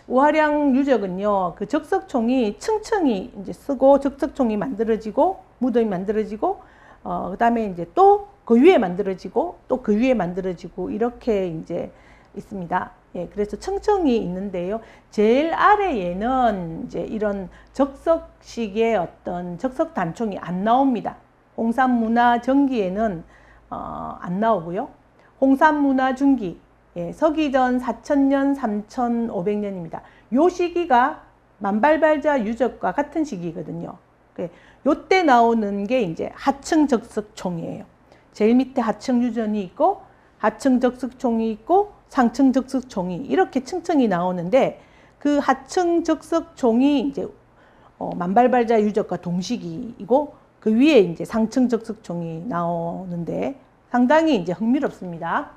우화량 유적은요, 그 적석총이 층층이 이제 쓰고 적석총이 만들어지고 무덤이 만들어지고 그 다음에 이제 또 그 위에 만들어지고 또 그 위에 만들어지고 이렇게 이제 있습니다. 예, 그래서 층층이 있는데요. 제일 아래에는 이제 이런 적석식의 어떤 적석 단총이 안 나옵니다. 홍산문화 전기에는 안 나오고요. 홍산문화 중기, 예, 서기전 4000년, 3500년입니다. 요 시기가 만발발자 유적과 같은 시기거든요. 요때 나오는 게 이제 하층 적석총이에요. 제일 밑에 하층 유전이 있고 하층 적석총이 있고 상층 적석총이 이렇게 층층이 나오는데 그 하층 적석총이 이제 만발발자 유적과 동시기이고 그 위에 이제 상층 적석총이 나오는데 상당히 이제 흥미롭습니다.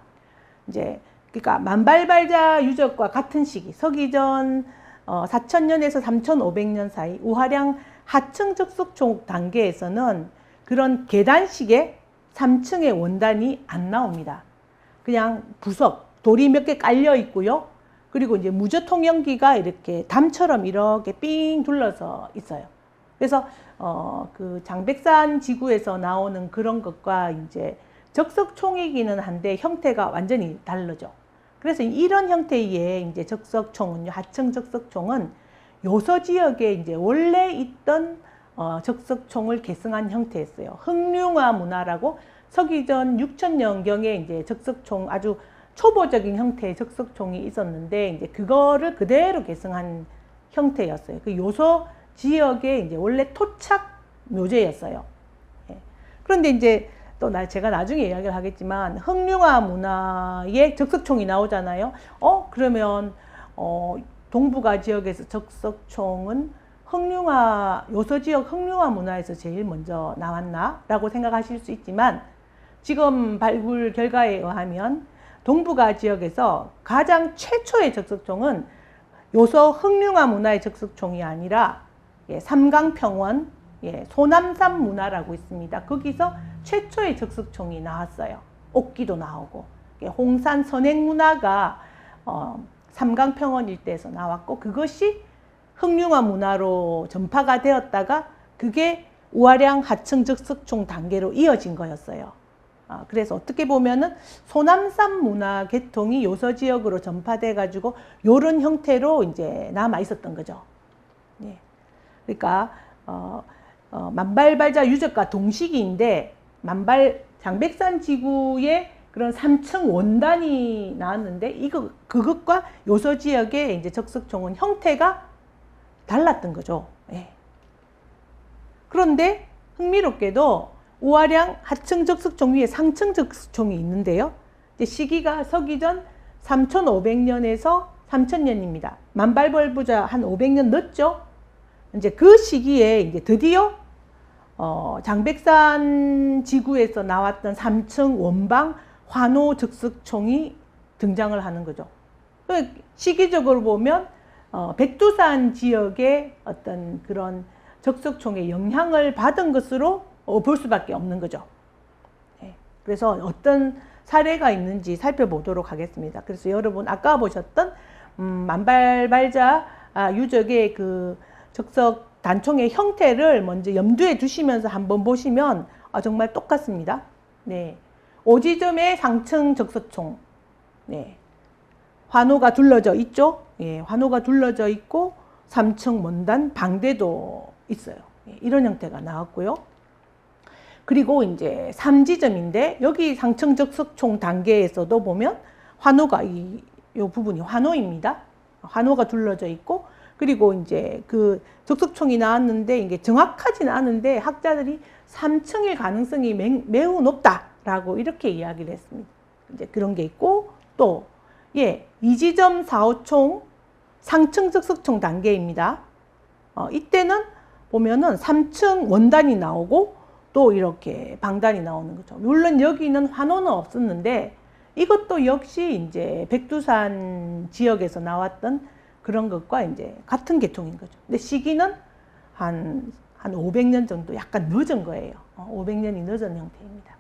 이제 그러니까 만발발자 유적과 같은 시기 서기전 4000년에서 3500년 사이 우화량 하층 적석총 단계에서는 그런 계단식의 3층의 원단이 안 나옵니다. 그냥 부석, 돌이 몇 개 깔려 있고요. 그리고 이제 무저통연기가 이렇게 담처럼 이렇게 삥 둘러서 있어요. 그래서 그 장백산 지구에서 나오는 그런 것과 이제 적석총이기는 한데 형태가 완전히 다르죠. 그래서 이런 형태의 이제 적석총은요, 하층 적석총은 요서 지역에 이제 원래 있던 적석총을 계승한 형태였어요. 흑룡화 문화라고 서기전 6000년경에 이제 적석총 아주 초보적인 형태의 적석총이 있었는데 이제 그거를 그대로 계승한 형태였어요. 그 요소 지역의 이제 원래 토착 묘제였어요. 예. 그런데 이제 또 제가 나중에 이야기를 하겠지만 흑룡화 문화의 적석총이 나오잖아요. 그러면 동북아 지역에서 적석총은 요소 지역 흑룡화 문화에서 제일 먼저 나왔나? 라고 생각하실 수 있지만 지금 발굴 결과에 의하면 동북아 지역에서 가장 최초의 적석총은 요소 흑룡화 문화의 적석총이 아니라 삼강평원, 소남산 문화라고 있습니다. 거기서 최초의 적석총이 나왔어요. 옥기도 나오고 홍산 선행 문화가 삼강평원 일대에서 나왔고 그것이 흑룡화 문화로 전파가 되었다가 그게 우화량 하층 적석총 단계로 이어진 거였어요. 그래서 어떻게 보면은 소남산 문화 계통이 요서 지역으로 전파돼 가지고 요런 형태로 이제 남아 있었던 거죠. 예. 그러니까 만발발자 유적과 동시기인데 장백산 지구에 그런 3층 원단이 나왔는데 그것과 요서 지역의 이제 적석총은 형태가 달랐던 거죠. 예. 그런데 흥미롭게도 우화량 하층 적석총 위에 상층 적석총이 있는데요. 이제 시기가 서기전 3500년에서 3000년입니다. 만발발부자 한 500년 늦죠. 이제 그 시기에 이제 드디어 장백산 지구에서 나왔던 3층 원방 환호 적석총이 등장을 하는 거죠. 시기적으로 보면 백두산 지역의 어떤 그런 적석총의 영향을 받은 것으로 볼 수밖에 없는 거죠. 그래서 어떤 사례가 있는지 살펴보도록 하겠습니다. 그래서 여러분 아까 보셨던 만발발자 유적의 그 적석 단총의 형태를 먼저 염두에 두시면서 한번 보시면 정말 똑같습니다. 네. 5지점의 상층 적석총. 네. 환호가 둘러져 있죠. 예, 환호가 둘러져 있고 3층 원단 방대도 있어요. 예, 이런 형태가 나왔고요. 그리고 이제 3지점인데 여기 상층 적석총 단계에서도 보면 환호가 이 부분이 환호입니다. 환호가 둘러져 있고 그리고 이제 그 적석총이 나왔는데 이게 정확하지는 않은데 학자들이 3층일 가능성이 매우 높다라고 이렇게 이야기를 했습니다. 이제 그런 게 있고 또 2지점 4호총 상층 적석총 단계입니다. 이때는 보면은 3층 원단이 나오고 또 이렇게 방단이 나오는 거죠. 물론 여기는 환호는 없었는데 이것도 역시 이제 백두산 지역에서 나왔던 그런 것과 이제 같은 계통인 거죠. 근데 시기는 한 500년 정도 약간 늦은 거예요. 500년이 늦은 형태입니다.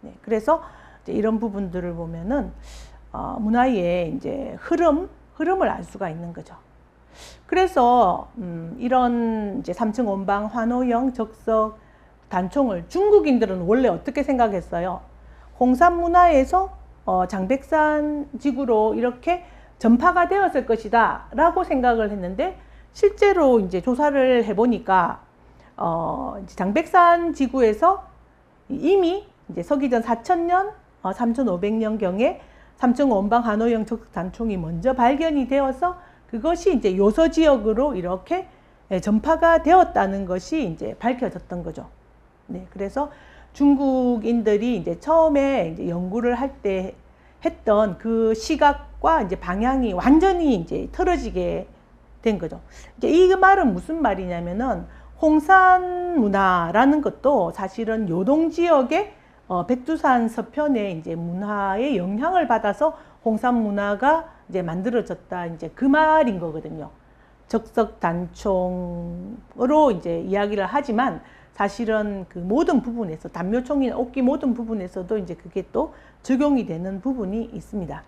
네, 그래서 이제 이런 부분들을 보면은 문화의 이제 흐름을 알 수가 있는 거죠. 그래서 이런 이제 3층 원방 환호형 적석 단총을 중국인들은 원래 어떻게 생각했어요? 홍산 문화에서 장백산 지구로 이렇게 전파가 되었을 것이다 라고 생각을 했는데 실제로 이제 조사를 해보니까 장백산 지구에서 이미 이제 서기전 4000년, 3500년 경에 3층 원방 환호형 적석 단총이 먼저 발견이 되어서 그것이 이제 요서 지역으로 이렇게 전파가 되었다는 것이 이제 밝혀졌던 거죠. 네, 그래서 중국인들이 이제 처음에 이제 연구를 할 때 했던 그 시각과 이제 방향이 완전히 이제 틀어지게 된 거죠. 이제 이 말은 무슨 말이냐면은 홍산 문화라는 것도 사실은 요동 지역의 백두산 서편의 이제 문화의 영향을 받아서 홍산 문화가 이제 만들어졌다, 이제 그 말인 거거든요. 적석 단총으로 이제 이야기를 하지만 사실은 그 모든 부분에서 단묘총이나 옥기 모든 부분에서도 이제 그게 또 적용이 되는 부분이 있습니다.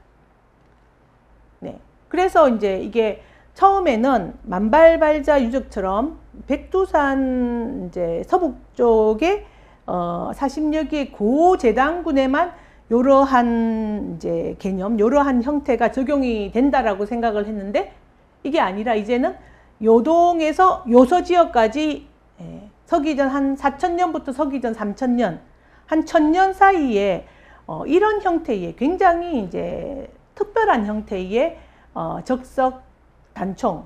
네. 그래서 이제 이게 처음에는 만발발자 유적처럼 백두산 이제 서북쪽에 40여 개의 고재단군에만 이러한 이제 개념, 이러한 형태가 적용이 된다라고 생각을 했는데 이게 아니라 이제는 요동에서 요서 지역까지 서기전 한 4000년부터 서기전 3000년, 한 1000년 사이에 이런 형태의 굉장히 이제 특별한 형태의 적석 단총,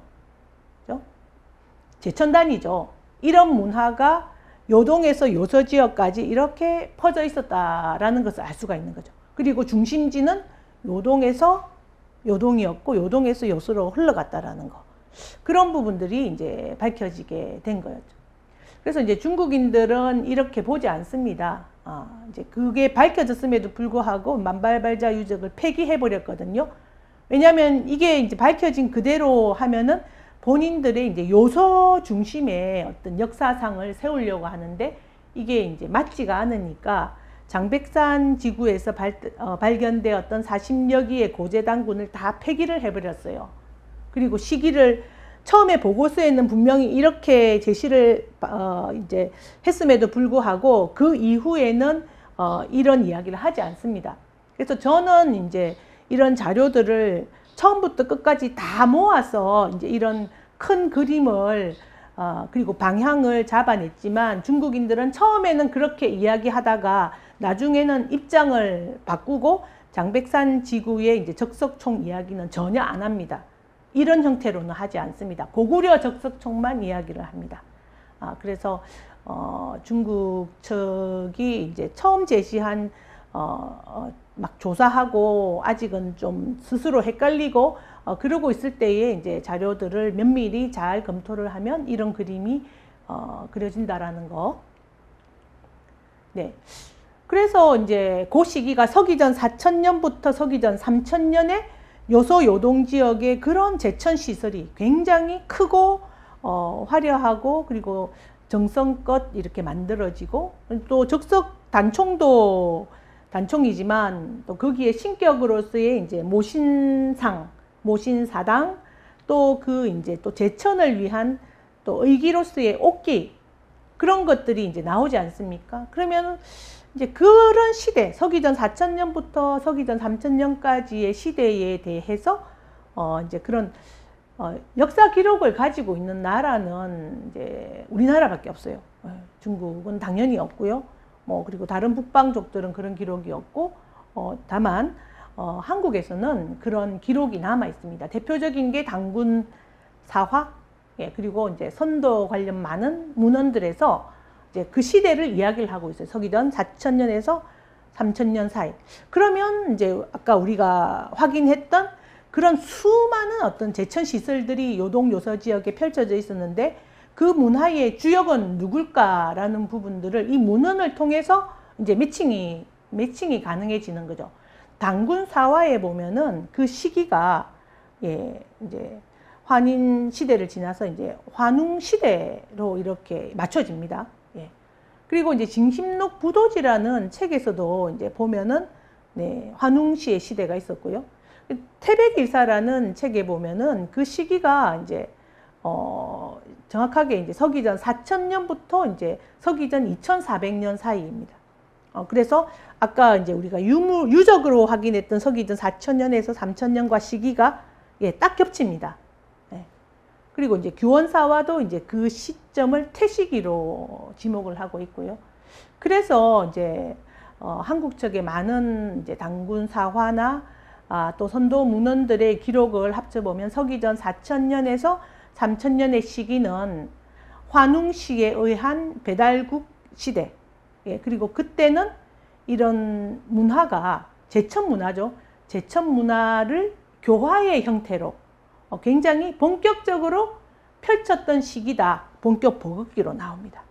제천단이죠. 이런 문화가 요동에서 요서 지역까지 이렇게 퍼져 있었다라는 것을 알 수가 있는 거죠. 그리고 중심지는 요동에서 요동이었고 요동에서 요소로 흘러갔다라는 거. 그런 부분들이 이제 밝혀지게 된 거였죠. 그래서 이제 중국인들은 이렇게 보지 않습니다. 이제 그게 밝혀졌음에도 불구하고 만발발자 유적을 폐기해 버렸거든요. 왜냐하면 이게 이제 밝혀진 그대로 하면은 본인들의 이제 요소 중심의 어떤 역사상을 세우려고 하는데 이게 이제 맞지가 않으니까 장백산 지구에서 발견되었던 40여 개의 고재단군을 다 폐기를 해버렸어요. 그리고 시기를 처음에 보고서에는 분명히 이렇게 제시를 이제 했음에도 불구하고 그 이후에는 이런 이야기를 하지 않습니다. 그래서 저는 이제 이런 자료들을 처음부터 끝까지 다 모아서 이제 이런 큰 그림을 그리고 방향을 잡아냈지만 중국인들은 처음에는 그렇게 이야기하다가 나중에는 입장을 바꾸고 장백산 지구의 이제 적석총 이야기는 전혀 안 합니다. 이런 형태로는 하지 않습니다. 고구려 적석총만 이야기를 합니다. 그래서 중국 측이 이제 처음 제시한 막 조사하고 아직은 좀 스스로 헷갈리고 그러고 있을 때에 이제 자료들을 면밀히 잘 검토를 하면 이런 그림이 그려진다라는 거. 네. 그래서 이제 그 시기가 서기전 4000년부터 서기전 3000년에 요소 요동 지역의 그런 제천 시설이 굉장히 크고 화려하고 그리고 정성껏 이렇게 만들어지고 또 적석 단총도 단총이지만 또 거기에 신격으로서의 이제 모신상, 모신사당 또 그 이제 또 제천을 위한 또 의기로서의 옥기 그런 것들이 이제 나오지 않습니까? 그러면 이제 그런 시대, 서기전 4000년부터 서기전 3000년까지의 시대에 대해서 이제 그런 역사 기록을 가지고 있는 나라는 이제 우리나라밖에 없어요. 중국은 당연히 없고요. 그리고 다른 북방족들은 그런 기록이 없고, 다만 한국에서는 그런 기록이 남아 있습니다. 대표적인 게 단군 사화, 그리고 이제 선도 관련 많은 문헌들에서 이제 그 시대를 이야기를 하고 있어요. 서기전 4000년에서 3000년 사이. 그러면 이제 아까 우리가 확인했던 그런 수많은 어떤 제천 시설들이 요동 요서 지역에 펼쳐져 있었는데 그 문화의 주역은 누굴까라는 부분들을 이 문헌을 통해서 이제 매칭이 가능해지는 거죠. 단군 사화에 보면은 그 시기가 이제 환인 시대를 지나서 이제 환웅 시대로 이렇게 맞춰집니다. 그리고 이제 징심록 부도지라는 책에서도 이제 보면은 환웅시의 시대가 있었고요. 태백일사라는 책에 보면은 그 시기가 이제 정확하게 이제 서기전 4000년부터 이제 서기전 2400년 사이입니다. 그래서 아까 이제 우리가 유적으로 확인했던 서기전 4000년에서 3000년과 시기가 딱 겹칩니다. 그리고 이제 규원사화도 이제 그 시점을 태시기로 지목을 하고 있고요. 그래서 이제 한국 측의 많은 이제 단군 사화나 또 선도 문헌들의 기록을 합쳐보면 서기전 4000년에서 3000년의 시기는 환웅시에 의한 배달국 시대. 그리고 그때는 이런 문화가 제천 문화죠. 제천 문화를 교화의 형태로 굉장히 본격적으로 펼쳤던 시기다. 본격 보급기로 나옵니다.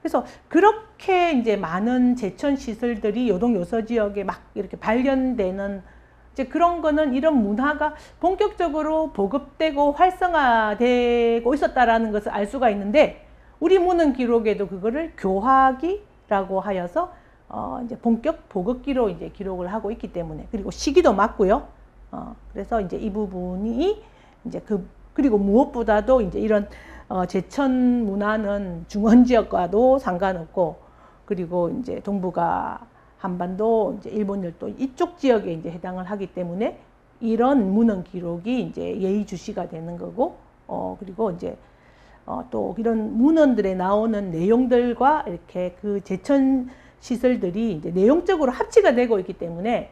그래서 그렇게 이제 많은 제천 시설들이 요동 요서 지역에 막 이렇게 발견되는 이제 그런 거는 이런 문화가 본격적으로 보급되고 활성화되고 있었다라는 것을 알 수가 있는데 우리 문헌 기록에도 그거를 교화기라고 하여서 이제 본격 보급기로 이제 기록을 하고 있기 때문에 그리고 시기도 맞고요. 그래서 이제 이 부분이 이제 그리고 무엇보다도 이제 이런 제천 문화는 중원 지역과도 상관없고 그리고 이제 동북아 한반도 이제 일본 열도 이쪽 지역에 이제 해당을 하기 때문에 이런 문헌 기록이 이제 예의주시가 되는 거고 그리고 이제 또 이런 문헌들에 나오는 내용들과 이렇게 그 제천 시설들이 이제 내용적으로 합치가 되고 있기 때문에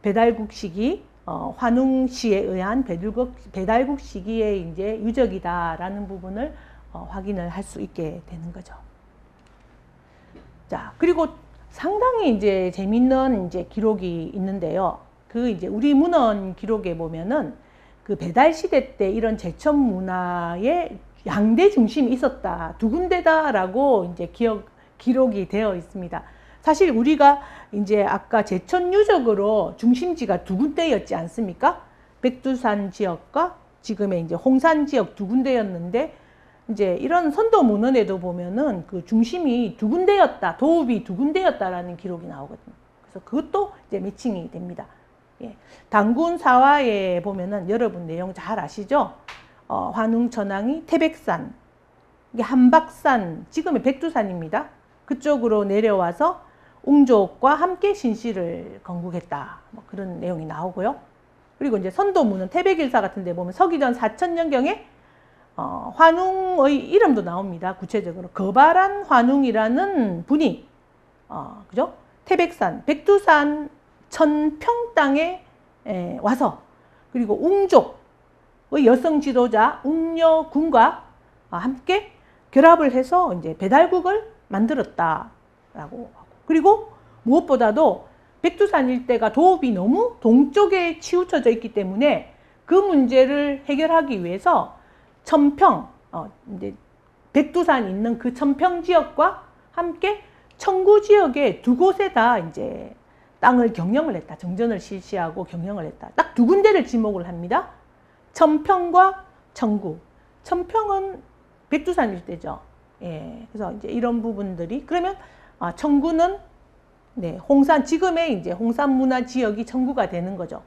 배달국 시기 환웅시에 의한 배달국 시기의 이제 유적이다라는 부분을 확인을 할 수 있게 되는 거죠. 자, 그리고 상당히 이제 재밌는 이제 기록이 있는데요. 그 이제 우리 문헌 기록에 보면은 그 배달 시대 때 이런 제천 문화의 양대 중심이 있었다. 두 군데다라고 이제 기록이 되어 있습니다. 사실 우리가 이제 아까 제천 유적으로 중심지가 두 군데였지 않습니까? 백두산 지역과 지금의 이제 홍산 지역 두 군데였는데 이제 이런 선도 문헌에도 보면은 그 중심이 두 군데였다, 도읍이 두 군데였다라는 기록이 나오거든요. 그래서 그것도 이제 매칭이 됩니다. 예. 단군 사화에 보면은 여러분 내용 잘 아시죠? 환웅 천왕이 태백산, 이게 한박산, 지금의 백두산입니다. 그쪽으로 내려와서 웅족과 함께 신시를 건국했다. 뭐 그런 내용이 나오고요. 그리고 이제 선도문은 태백일사 같은 데 보면 서기전 4000년경에 환웅의 이름도 나옵니다. 구체적으로 거바란 환웅이라는 분이 그죠? 태백산, 백두산 천평 땅에 와서 그리고 웅족의 여성 지도자 웅여군과 함께 결합을 해서 이제 배달국을 만들었다라고 하고 그리고 무엇보다도 백두산 일대가 도읍이 너무 동쪽에 치우쳐져 있기 때문에 그 문제를 해결하기 위해서 천평, 이제 백두산 있는 그 천평 지역과 함께 청구 지역의 두 곳에다 이제 땅을 경영을 했다. 정전을 실시하고 경영을 했다. 딱 두 군데를 지목을 합니다. 천평과 청구. 천평은 백두산 일대죠. 예, 그래서 이제 이런 부분들이 그러면 청구는 네, 홍산 지금의 이제 홍산 문화 지역이 청구가 되는 거죠.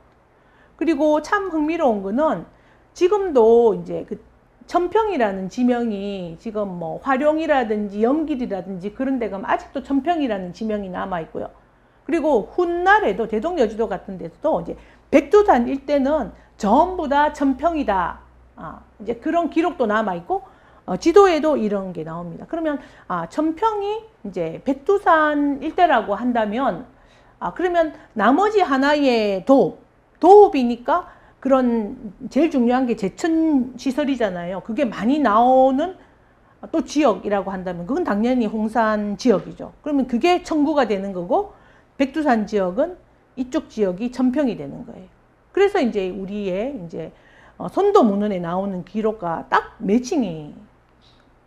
그리고 참 흥미로운 거는 지금도 이제 그 천평이라는 지명이 지금 뭐 화룡이라든지 영길이라든지 그런 데 가면 아직도 천평이라는 지명이 남아 있고요. 그리고 훗날에도 대동여지도 같은 데서도 이제 백두산 일대는 전부 다 천평이다. 이제 그런 기록도 남아 있고 지도에도 이런 게 나옵니다. 그러면 천평이 이제 백두산 일대라고 한다면 그러면 나머지 하나의 도읍이니까 그런 제일 중요한 게 제천 시설이잖아요. 그게 많이 나오는 또 지역이라고 한다면 그건 당연히 홍산 지역이죠. 그러면 그게 청구가 되는 거고 백두산 지역은 이쪽 지역이 천평이 되는 거예요. 그래서 이제 우리의 이제 선도 문헌에 나오는 기록과 딱 매칭이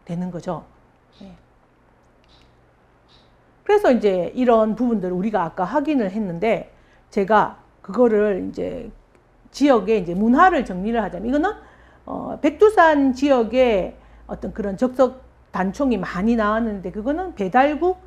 되는 거죠. 네. 그래서 이제 이런 부분들을 우리가 아까 확인을 했는데 제가 그거를 이제 지역의 이제 문화를 정리를 하자면 이거는 백두산 지역에 어떤 그런 적석 단총이 많이 나왔는데 그거는 배달국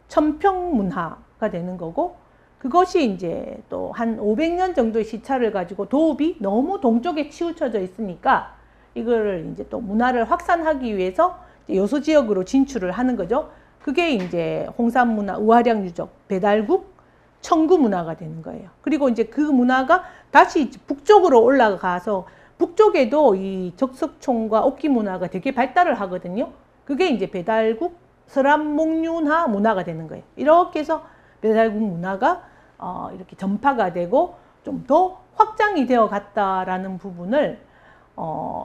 천평 문화가 되는 거고 그것이 이제 또 한 500년 정도의 시차를 가지고 도읍이 너무 동쪽에 치우쳐져 있으니까 이거를 이제 또 문화를 확산하기 위해서 여소 지역으로 진출을 하는 거죠. 그게 이제 홍산 문화, 우화량 유적, 배달국, 청구 문화가 되는 거예요. 그리고 이제 그 문화가 다시 북쪽으로 올라가서 북쪽에도 이 적석총과 옥기 문화가 되게 발달을 하거든요. 그게 이제 배달국, 서람목륜화 문화가 되는 거예요. 이렇게 해서 배달국 문화가 이렇게 전파가 되고 좀 더 확장이 되어 갔다라는 부분을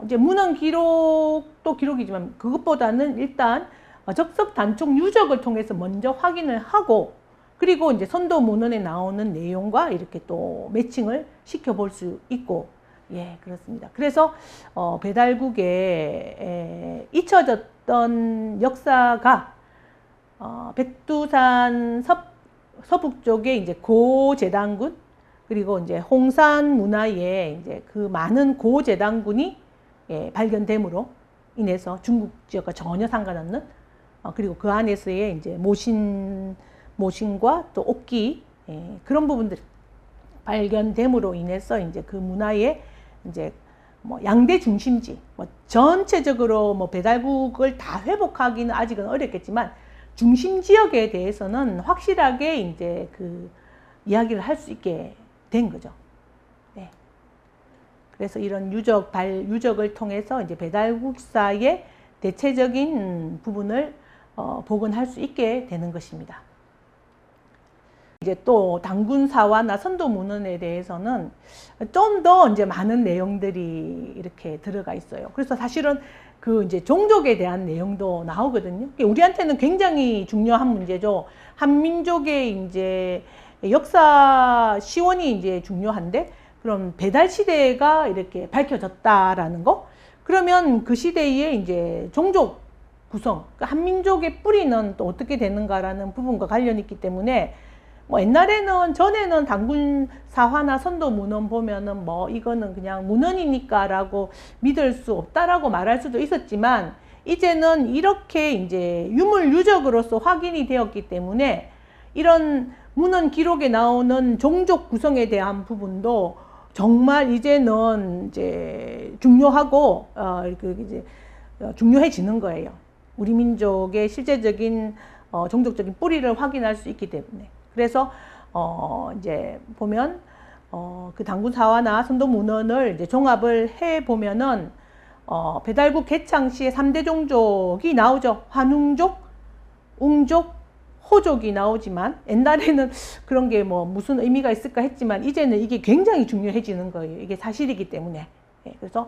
이제 문헌 기록도 기록이지만 그것보다는 일단 적석 단총 유적을 통해서 먼저 확인을 하고 그리고 이제 선도 문헌에 나오는 내용과 이렇게 또 매칭을 시켜볼 수 있고 예, 그렇습니다. 그래서 배달국에 잊혀졌던 역사가 백두산 서북쪽에 이제 고제단군, 그리고 이제 홍산 문화에 이제 그 많은 고제단군이 발견됨으로 인해서 중국 지역과 전혀 상관없는 그리고 그 안에서의 이제 모신과 또 옥기 그런 부분들이 발견됨으로 인해서 이제 그 문화의 이제 뭐 양대 중심지, 뭐 전체적으로 뭐 배달국을 다 회복하기는 아직은 어렵겠지만 중심 지역에 대해서는 확실하게 이제 그 이야기를 할 수 있게 된 거죠. 네. 그래서 이런 유적을 통해서 이제 배달국사의 대체적인 부분을 복원할 수 있게 되는 것입니다. 이제 또 당군사화나 선도문헌에 대해서는 좀 더 이제 많은 내용들이 이렇게 들어가 있어요. 그래서 사실은 그 이제 종족에 대한 내용도 나오거든요. 우리한테는 굉장히 중요한 문제죠. 한민족의 이제 역사 시원이 이제 중요한데, 그럼 배달 시대가 이렇게 밝혀졌다라는 거. 그러면 그 시대에 이제 종족 구성, 한민족의 뿌리는 또 어떻게 되는가라는 부분과 관련이 있기 때문에 뭐 전에는 당군 사화나 선도 문헌 보면은 뭐 이거는 그냥 문헌이니까라고 믿을 수 없다라고 말할 수도 있었지만, 이제는 이렇게 이제 유물유적으로서 확인이 되었기 때문에 이런 문헌 기록에 나오는 종족 구성에 대한 부분도 정말 이제는 이제 중요하고 이제 중요해지는 거예요. 우리 민족의 실제적인 종족적인 뿌리를 확인할 수 있기 때문에. 그래서 이제 보면 그 당군사화나 선도문헌을 이제 종합을 해 보면은 배달국 개창 시에 3대 종족이 나오죠. 환웅족, 웅족, 호족이 나오지만 옛날에는 그런 게 뭐 무슨 의미가 있을까 했지만 이제는 이게 굉장히 중요해지는 거예요. 이게 사실이기 때문에. 그래서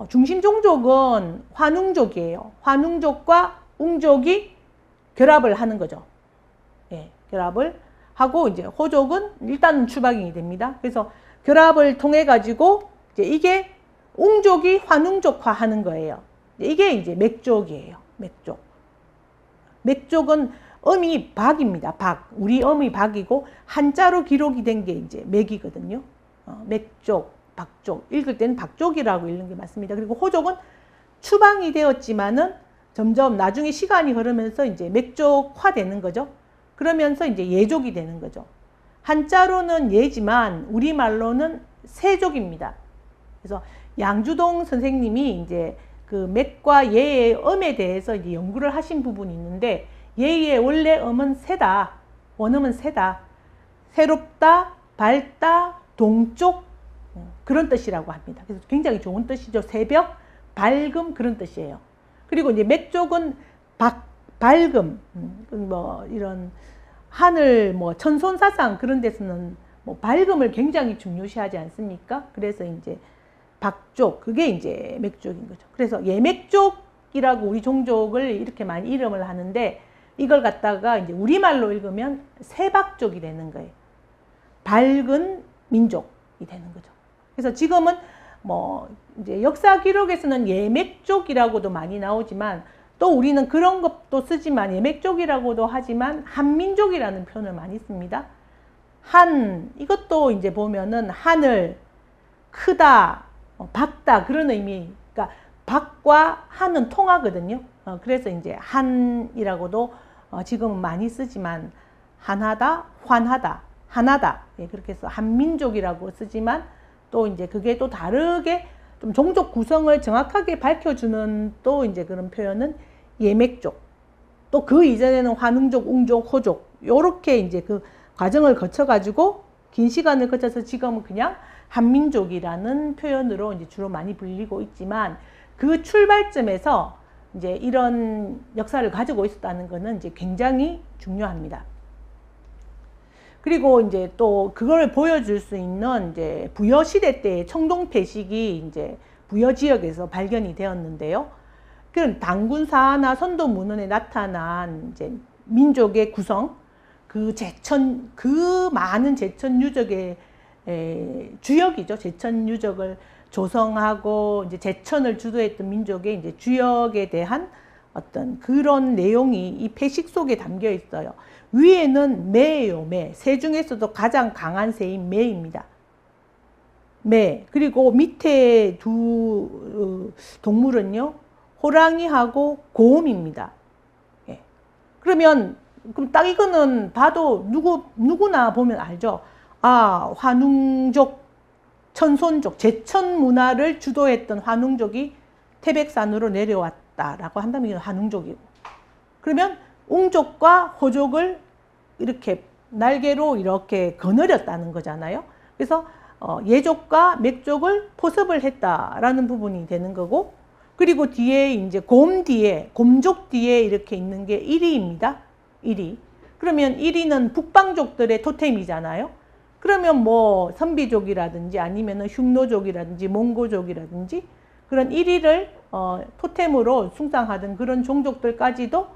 중심 종족은 환웅족이에요. 환웅족과 웅족이 결합을 하는 거죠. 결합을 하고 이제 호족은 일단은 추방이 됩니다. 그래서 결합을 통해 가지고 이게 웅족이 환웅족화 하는 거예요. 이게 이제 맥족이에요. 맥족. 맥족은 음이 박입니다. 박. 우리 음이 박이고 한자로 기록이 된 게 이제 맥이거든요. 맥족, 박족. 읽을 때는 박족이라고 읽는 게 맞습니다. 그리고 호족은 추방이 되었지만은 점점 나중에 시간이 흐르면서 이제 맥족화 되는 거죠. 그러면서 이제 예족이 되는 거죠. 한자로는 예지만 우리말로는 세족입니다. 그래서 양주동 선생님이 이제 그 맥과 예의 음에 대해서 이제 연구를 하신 부분이 있는데, 예의 원래 음은 세다. 원음은 세다. 새롭다, 밝다, 동쪽 그런 뜻이라고 합니다. 그래서 굉장히 좋은 뜻이죠. 새벽, 밝음 그런 뜻이에요. 그리고 이제 맥족은 밝음, 뭐 이런 하늘, 뭐 천손사상 그런 데서는 뭐 밝음을 굉장히 중요시하지 않습니까? 그래서 이제 박족, 그게 이제 맥족인 거죠. 그래서 예맥족이라고 우리 종족을 이렇게 많이 이름을 하는데, 이걸 갖다가 이제 우리말로 읽으면 세박족이 되는 거예요. 밝은 민족이 되는 거죠. 그래서 지금은 뭐 이제 역사 기록에서는 예맥족이라고도 많이 나오지만, 또 우리는 그런 것도 쓰지만 예맥족이라고도 하지만 한민족이라는 표현을 많이 씁니다. 이것도 이제 보면은 하늘, 크다, 밝다 그런 의미. 그러니까 박과 한은 통하거든요. 그래서 이제 한이라고도 지금은 많이 쓰지만 한하다, 환하다, 하나다. 그렇게 해서 한민족이라고 쓰지만, 또 이제 그게 또 다르게 좀 종족 구성을 정확하게 밝혀주는 또 이제 그런 표현은 예맥족. 또 그 이전에는 환웅족, 웅족, 호족. 요렇게 이제 그 과정을 거쳐가지고 긴 시간을 거쳐서 지금은 그냥 한민족이라는 표현으로 이제 주로 많이 불리고 있지만, 그 출발점에서 이제 이런 역사를 가지고 있었다는 것은 이제 굉장히 중요합니다. 그리고 이제 또 그걸 보여줄 수 있는 이제 부여 시대 때의 청동패식이 이제 부여 지역에서 발견이 되었는데요. 그런 당군사나 선도문헌에 나타난 이제 민족의 구성, 그 많은 제천 유적에 주역이죠. 제천 유적을 조성하고 이제 제천을 주도했던 민족의 이제 주역에 대한 어떤 그런 내용이 이 패식 속에 담겨 있어요. 위에는 매예요, 매. 새 중에서도 가장 강한 새인 매입니다. 매. 그리고 밑에 두 동물은요, 호랑이하고 곰입니다. 예. 그럼 딱 이거는 봐도 누구나 보면 알죠. 아, 환웅족, 천손족, 제천 문화를 주도했던 환웅족이 태백산으로 내려왔다라고 한다면 이건 환웅족이고. 그러면 웅족과 호족을 이렇게 날개로 이렇게 거느렸다는 거잖아요. 그래서 예족과 맥족을 포섭을 했다라는 부분이 되는 거고, 그리고 뒤에 이제 곰족 뒤에 이렇게 있는 게 이리입니다. 이리. 그러면 이리는 북방족들의 토템이잖아요. 그러면 뭐 선비족이라든지 아니면은 흉노족이라든지 몽고족이라든지 그런 이리를 토템으로 숭상하던 그런 종족들까지도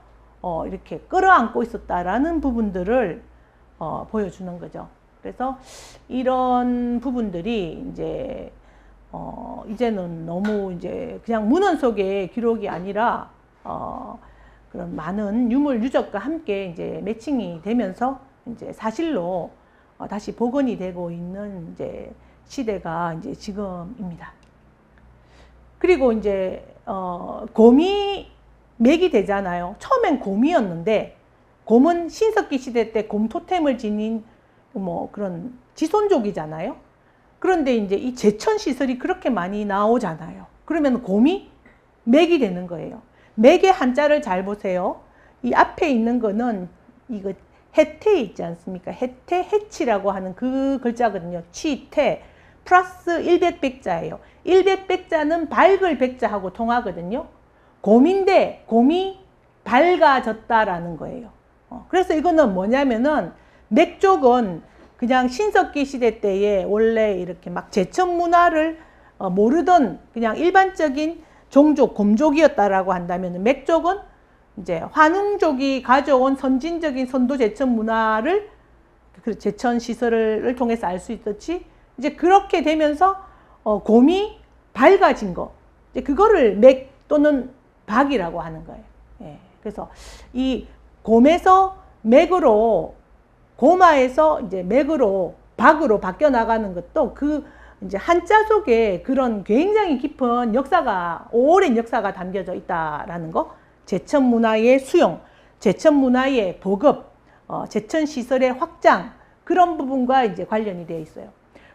이렇게 끌어안고 있었다라는 부분들을 보여주는 거죠. 그래서 이런 부분들이 이제 이제는 너무 이제 그냥 문헌 속의 기록이 아니라 그런 많은 유물 유적과 함께 이제 매칭이 되면서 이제 사실로 다시 복원이 되고 있는 이제 시대가 이제 지금입니다. 그리고 이제 곰이 맥이 되잖아요. 처음엔 곰이었는데 곰은 신석기 시대 때 곰 토템을 지닌 뭐 그런 지손족이잖아요. 그런데 이제 이 제천 시설이 그렇게 많이 나오잖아요. 그러면 곰이 맥이 되는 거예요. 맥의 한자를 잘 보세요. 이 앞에 있는 거는 이거 해태 있지 않습니까? 해태, 해치라고 하는 그 글자거든요. 치태 플러스 100백자예요. 100백자는 밝을 백자하고 통하거든요. 곰인데 곰이 밝아졌다라는 거예요. 그래서 이거는 뭐냐면은 맥족은 그냥 신석기 시대 때에 원래 이렇게 막 제천 문화를 모르던 그냥 일반적인 종족, 곰족이었다라고 한다면 맥족은 이제 환웅족이 가져온 선진적인 선도 제천 문화를 그 제천 시설을 통해서 알 수 있었지. 이제 그렇게 되면서 곰이 밝아진 거, 이제 그거를 맥 또는 박이라고 하는 거예요. 예. 그래서 이 곰에서 맥으로 고마에서 이제 맥으로 박으로 바뀌어 나가는 것도 그 이제 한자 속에 그런 굉장히 깊은 역사가, 오랜 역사가 담겨져 있다라는 거. 제천 문화의 수용, 제천 문화의 보급, 제천 시설의 확장, 그런 부분과 이제 관련이 되어 있어요.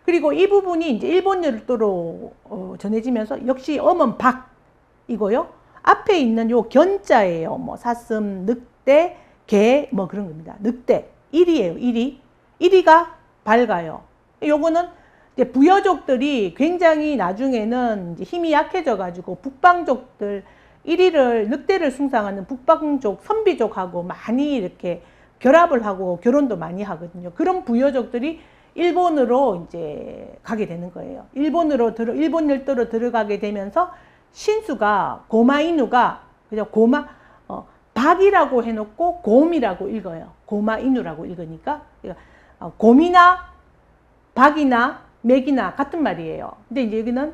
그리고 이 부분이 이제 일본 열도로 전해지면서 역시 엄은 박이고요. 앞에 있는 요 견자예요. 뭐 사슴, 늑대, 개, 뭐 그런 겁니다. 늑대, 이리예요. 이리가 밝아요. 요거는 이제 부여족들이 굉장히 나중에는 이제 힘이 약해져 가지고 북방족들, 이리를, 늑대를 숭상하는 북방족, 선비족하고 많이 이렇게 결합을 하고 결혼도 많이 하거든요. 그런 부여족들이 일본으로 이제 가게 되는 거예요. 일본 열도로 들어가게 되면서 신수가, 고마이누가 그냥 박이라고 해놓고 곰이라고 읽어요. 고마이누라고 읽으니까 곰이나 박이나 맥이나 같은 말이에요. 근데 이제 여기는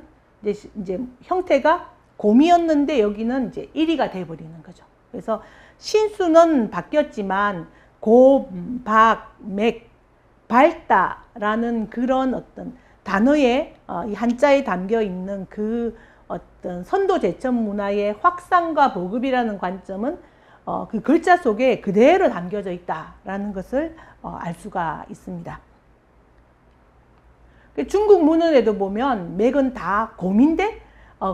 이제 형태가 곰이었는데 여기는 이제 이리가 돼버리는 거죠. 그래서 신수는 바뀌었지만 곰, 박, 맥, 밝다라는 그런 어떤 단어에 이 한자에 담겨 있는 그 어떤 선도 제천 문화의 확산과 보급이라는 관점은 그 글자 속에 그대로 담겨져 있다라는 것을 알 수가 있습니다. 중국 문헌에도 보면 맥은 다 곰인데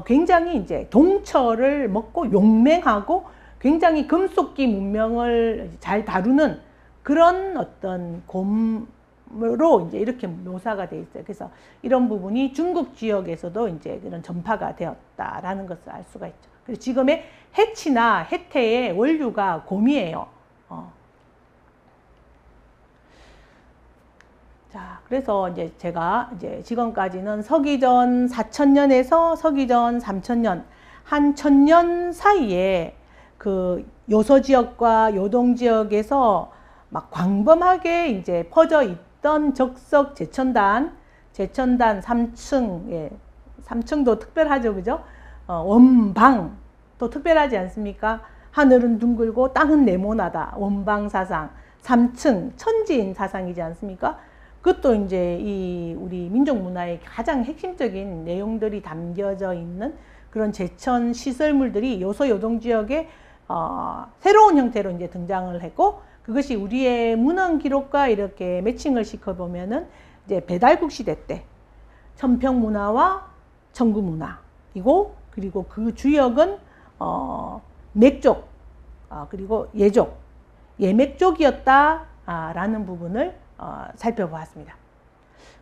굉장히 이제 동처를 먹고 용맹하고 굉장히 금속기 문명을 잘 다루는 그런 어떤 곰으로 이제 이렇게 묘사가 되어 있어요. 그래서 이런 부분이 중국 지역에서도 이제 그런 전파가 되었다라는 것을 알 수가 있죠. 그리고 지금의 해치나 해태의 원류가 곰이에요. 자, 그래서 이제 제가 이제 지금까지는 서기전 4000년에서 서기전 3000년, 한 1000년 사이에 그 요서 지역과 요동 지역에서 막 광범하게 이제 퍼져 있던 적석 제천단, 제천단 3층, 예, 3층도 특별하죠, 그죠? 원방 또 특별하지 않습니까? 하늘은 둥글고 땅은 네모나다. 원방 사상. 3층 천지인 사상이지 않습니까? 그것도 이제 이 우리 민족 문화의 가장 핵심적인 내용들이 담겨져 있는 그런 제천 시설물들이 요소 요동 지역에 새로운 형태로 이제 등장을 했고, 그것이 우리의 문헌 기록과 이렇게 매칭을 시켜 보면은 이제 배달국 시대 때 천평 문화와 청구 문화이고, 그리고 그 주역은 맥족 그리고 예족, 예맥족이었다라는 부분을 살펴보았습니다.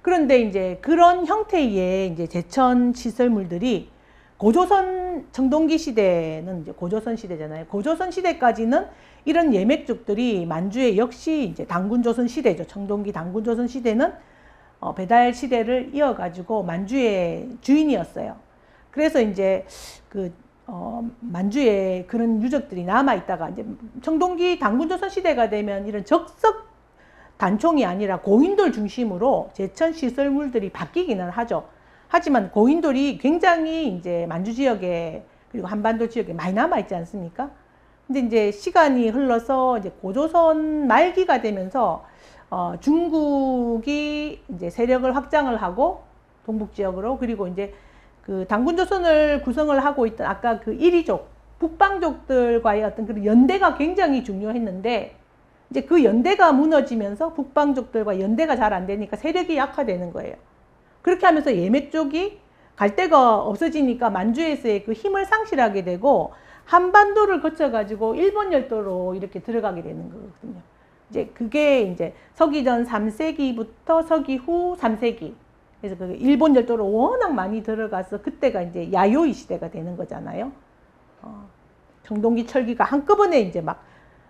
그런데 이제 그런 형태의 이제 제천 시설물들이 고조선 청동기 시대는 이제 고조선 시대잖아요. 고조선 시대까지는 이런 예맥족들이 만주에 역시 이제 당군조선 시대죠. 청동기 당군조선 시대는 배달 시대를 이어가지고 만주의 주인이었어요. 그래서 이제 만주에 그런 유적들이 남아 있다가 이제 청동기 당군조선 시대가 되면 이런 적석 단총이 아니라 고인돌 중심으로 제천 시설물들이 바뀌기는 하죠. 하지만 고인돌이 굉장히 이제 만주 지역에 그리고 한반도 지역에 많이 남아 있지 않습니까? 근데 이제 시간이 흘러서 이제 고조선 말기가 되면서 중국이 이제 세력을 확장을 하고 동북 지역으로, 그리고 이제 그 당군조선을 구성을 하고 있던 아까 그 이리족, 북방족들과의 어떤 그런 연대가 굉장히 중요했는데, 이제 그 연대가 무너지면서 북방족들과 연대가 잘 안 되니까 세력이 약화되는 거예요. 그렇게 하면서 예맥족이 갈 데가 없어지니까 만주에서의 그 힘을 상실하게 되고 한반도를 거쳐가지고 일본 열도로 이렇게 들어가게 되는 거거든요. 이제 그게 이제 서기전 3세기부터 서기 후 3세기. 그래서 그 일본 열도로 워낙 많이 들어가서 그때가 이제 야요이 시대가 되는 거잖아요. 청동기 철기가 한꺼번에 이제 막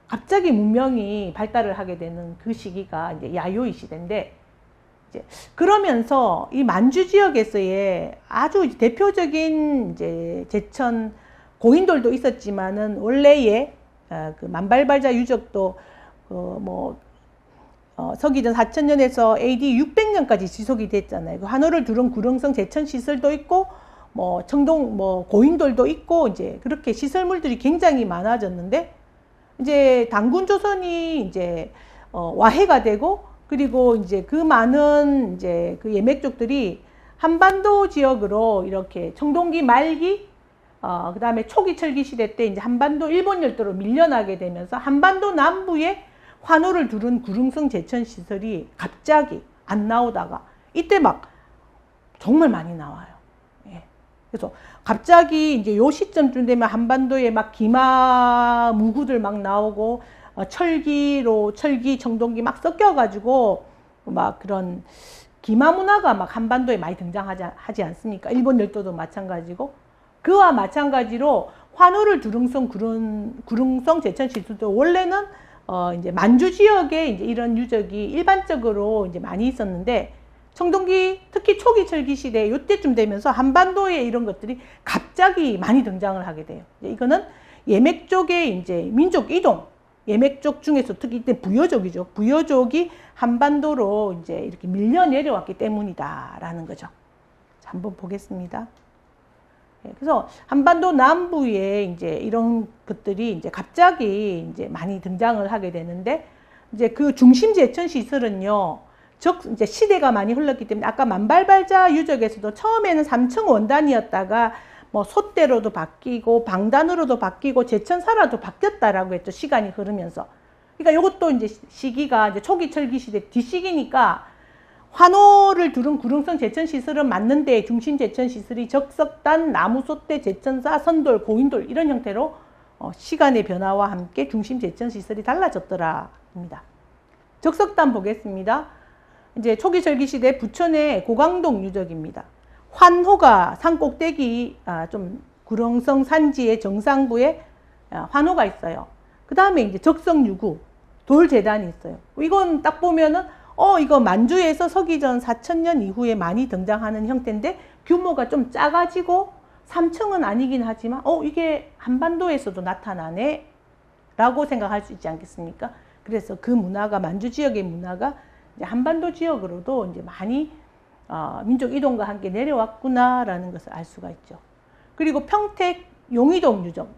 갑자기 문명이 발달을 하게 되는 그 시기가 이제 야요이 시대인데, 이제 그러면서 이 만주 지역에서의 아주 대표적인 이제 제천 고인돌도 있었지만은 원래의 그 만발발자 유적도 서기전 4000년에서 AD 600년까지 지속이 됐잖아요. 그 한호를 두른 구릉성 제천 시설도 있고, 청동 고인돌도 있고, 이제 그렇게 시설물들이 굉장히 많아졌는데, 이제 당군조선이 이제 와해가 되고, 그리고 이제 그 많은 이제 그 예맥족들이 한반도 지역으로 이렇게 청동기 말기, 그 다음에 초기 철기 시대 때 이제 한반도 일본 열도로 밀려나게 되면서 한반도 남부에 환호를 두른 구릉성 제천 시설이 갑자기 안 나오다가 이때 막 정말 많이 나와요. 예. 그래서 갑자기 이제 요 시점쯤 되면 한반도에 막 기마 무구들 막 나오고 철기, 청동기 막 섞여가지고 막 그런 기마 문화가 막 한반도에 많이 등장하지 않습니까? 일본 열도도 마찬가지고, 그와 마찬가지로 환호를 두릉성 구릉성 제천 시설도 원래는 이제 만주 지역에 이제 이런 유적이 일반적으로 이제 많이 있었는데, 청동기 특히 초기 철기 시대 이때쯤 되면서 한반도에 이런 것들이 갑자기 많이 등장을 하게 돼요. 이거는 예맥족의 이제 민족 이동, 예맥족 중에서 특히 이때 부여족이죠. 부여족이 한반도로 이제 이렇게 밀려 내려왔기 때문이다라는 거죠. 자, 한번 보겠습니다. 그래서 한반도 남부에 이제 이런 것들이 이제 갑자기 이제 많이 등장을 하게 되는데, 이제 그 중심 제천 시설은요, 이제 시대가 많이 흘렀기 때문에 아까 만발발자 유적에서도 처음에는 3층 원단이었다가 뭐 솥대로도 바뀌고 방단으로도 바뀌고 제천사라도 바뀌었다라고 했죠. 시간이 흐르면서. 그러니까 이것도 이제 시기가 이제 초기 철기 시대 뒷시기니까 환호를 두른 구릉성 제천 시설은 맞는데 중심 제천 시설이 적석단, 나무솥대, 제천사, 선돌, 고인돌 이런 형태로 시간의 변화와 함께 중심 제천 시설이 달라졌더라입니다. 적석단 보겠습니다. 이제 초기 철기 시대 부천의 고강동 유적입니다. 환호가 산 꼭대기 좀 구릉성 산지의 정상부에 환호가 있어요. 그 다음에 이제 적성유구 돌재단이 있어요. 이건 딱 보면은 이거 만주에서 서기전 4000년 이후에 많이 등장하는 형태인데 규모가 좀 작아지고 3층은 아니긴 하지만 이게 한반도에서도 나타나네 라고 생각할 수 있지 않겠습니까? 그래서 그 문화가 만주 지역의 문화가 이제 한반도 지역으로도 이제 많이 민족 이동과 함께 내려왔구나라는 것을 알 수가 있죠. 그리고 평택 용의동 유적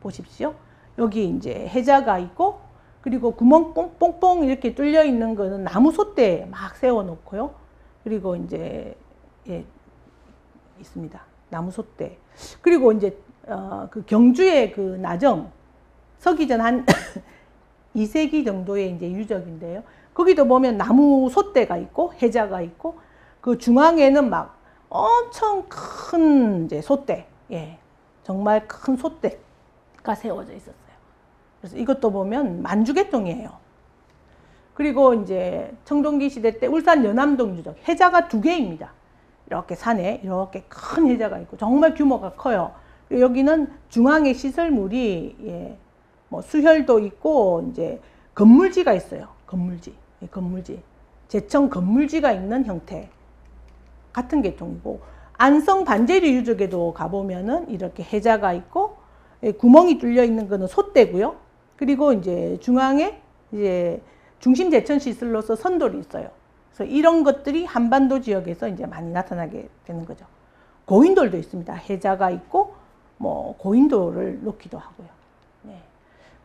보십시오. 여기 이제 해자가 있고, 그리고 구멍 뽕뽕 이렇게 뚫려 있는 거는 나무 솥대 막 세워 놓고요. 그리고 이제 있습니다. 나무 솥대. 그리고 이제 그 경주의 그 나정, 서기전 한 2세기 정도의 이제 유적인데요. 거기도 보면 나무 솥대가 있고 해자가 있고, 그 중앙에는 막 엄청 큰 이제 솥대, 정말 큰 솥대가 세워져 있었어요. 그래서 이것도 보면 만주개통이에요. 그리고 이제 청동기 시대 때 울산 연암동 유적, 해자가 2개입니다. 이렇게 산에 이렇게 큰 해자가 있고 정말 규모가 커요. 여기는 중앙에 시설물이 뭐 수혈도 있고 이제 건물지가 있어요. 건물지. 제청 건물지가 있는 형태 같은 계통이고, 안성 반제류 유적에도 가보면은 이렇게 해자가 있고 구멍이 뚫려 있는 거는 솥대고요. 그리고 이제 중앙에 이제 중심 제천 시설로서 선돌이 있어요. 그래서 이런 것들이 한반도 지역에서 이제 많이 나타나게 되는 거죠. 고인돌도 있습니다. 해자가 있고 뭐 고인돌을 놓기도 하고요.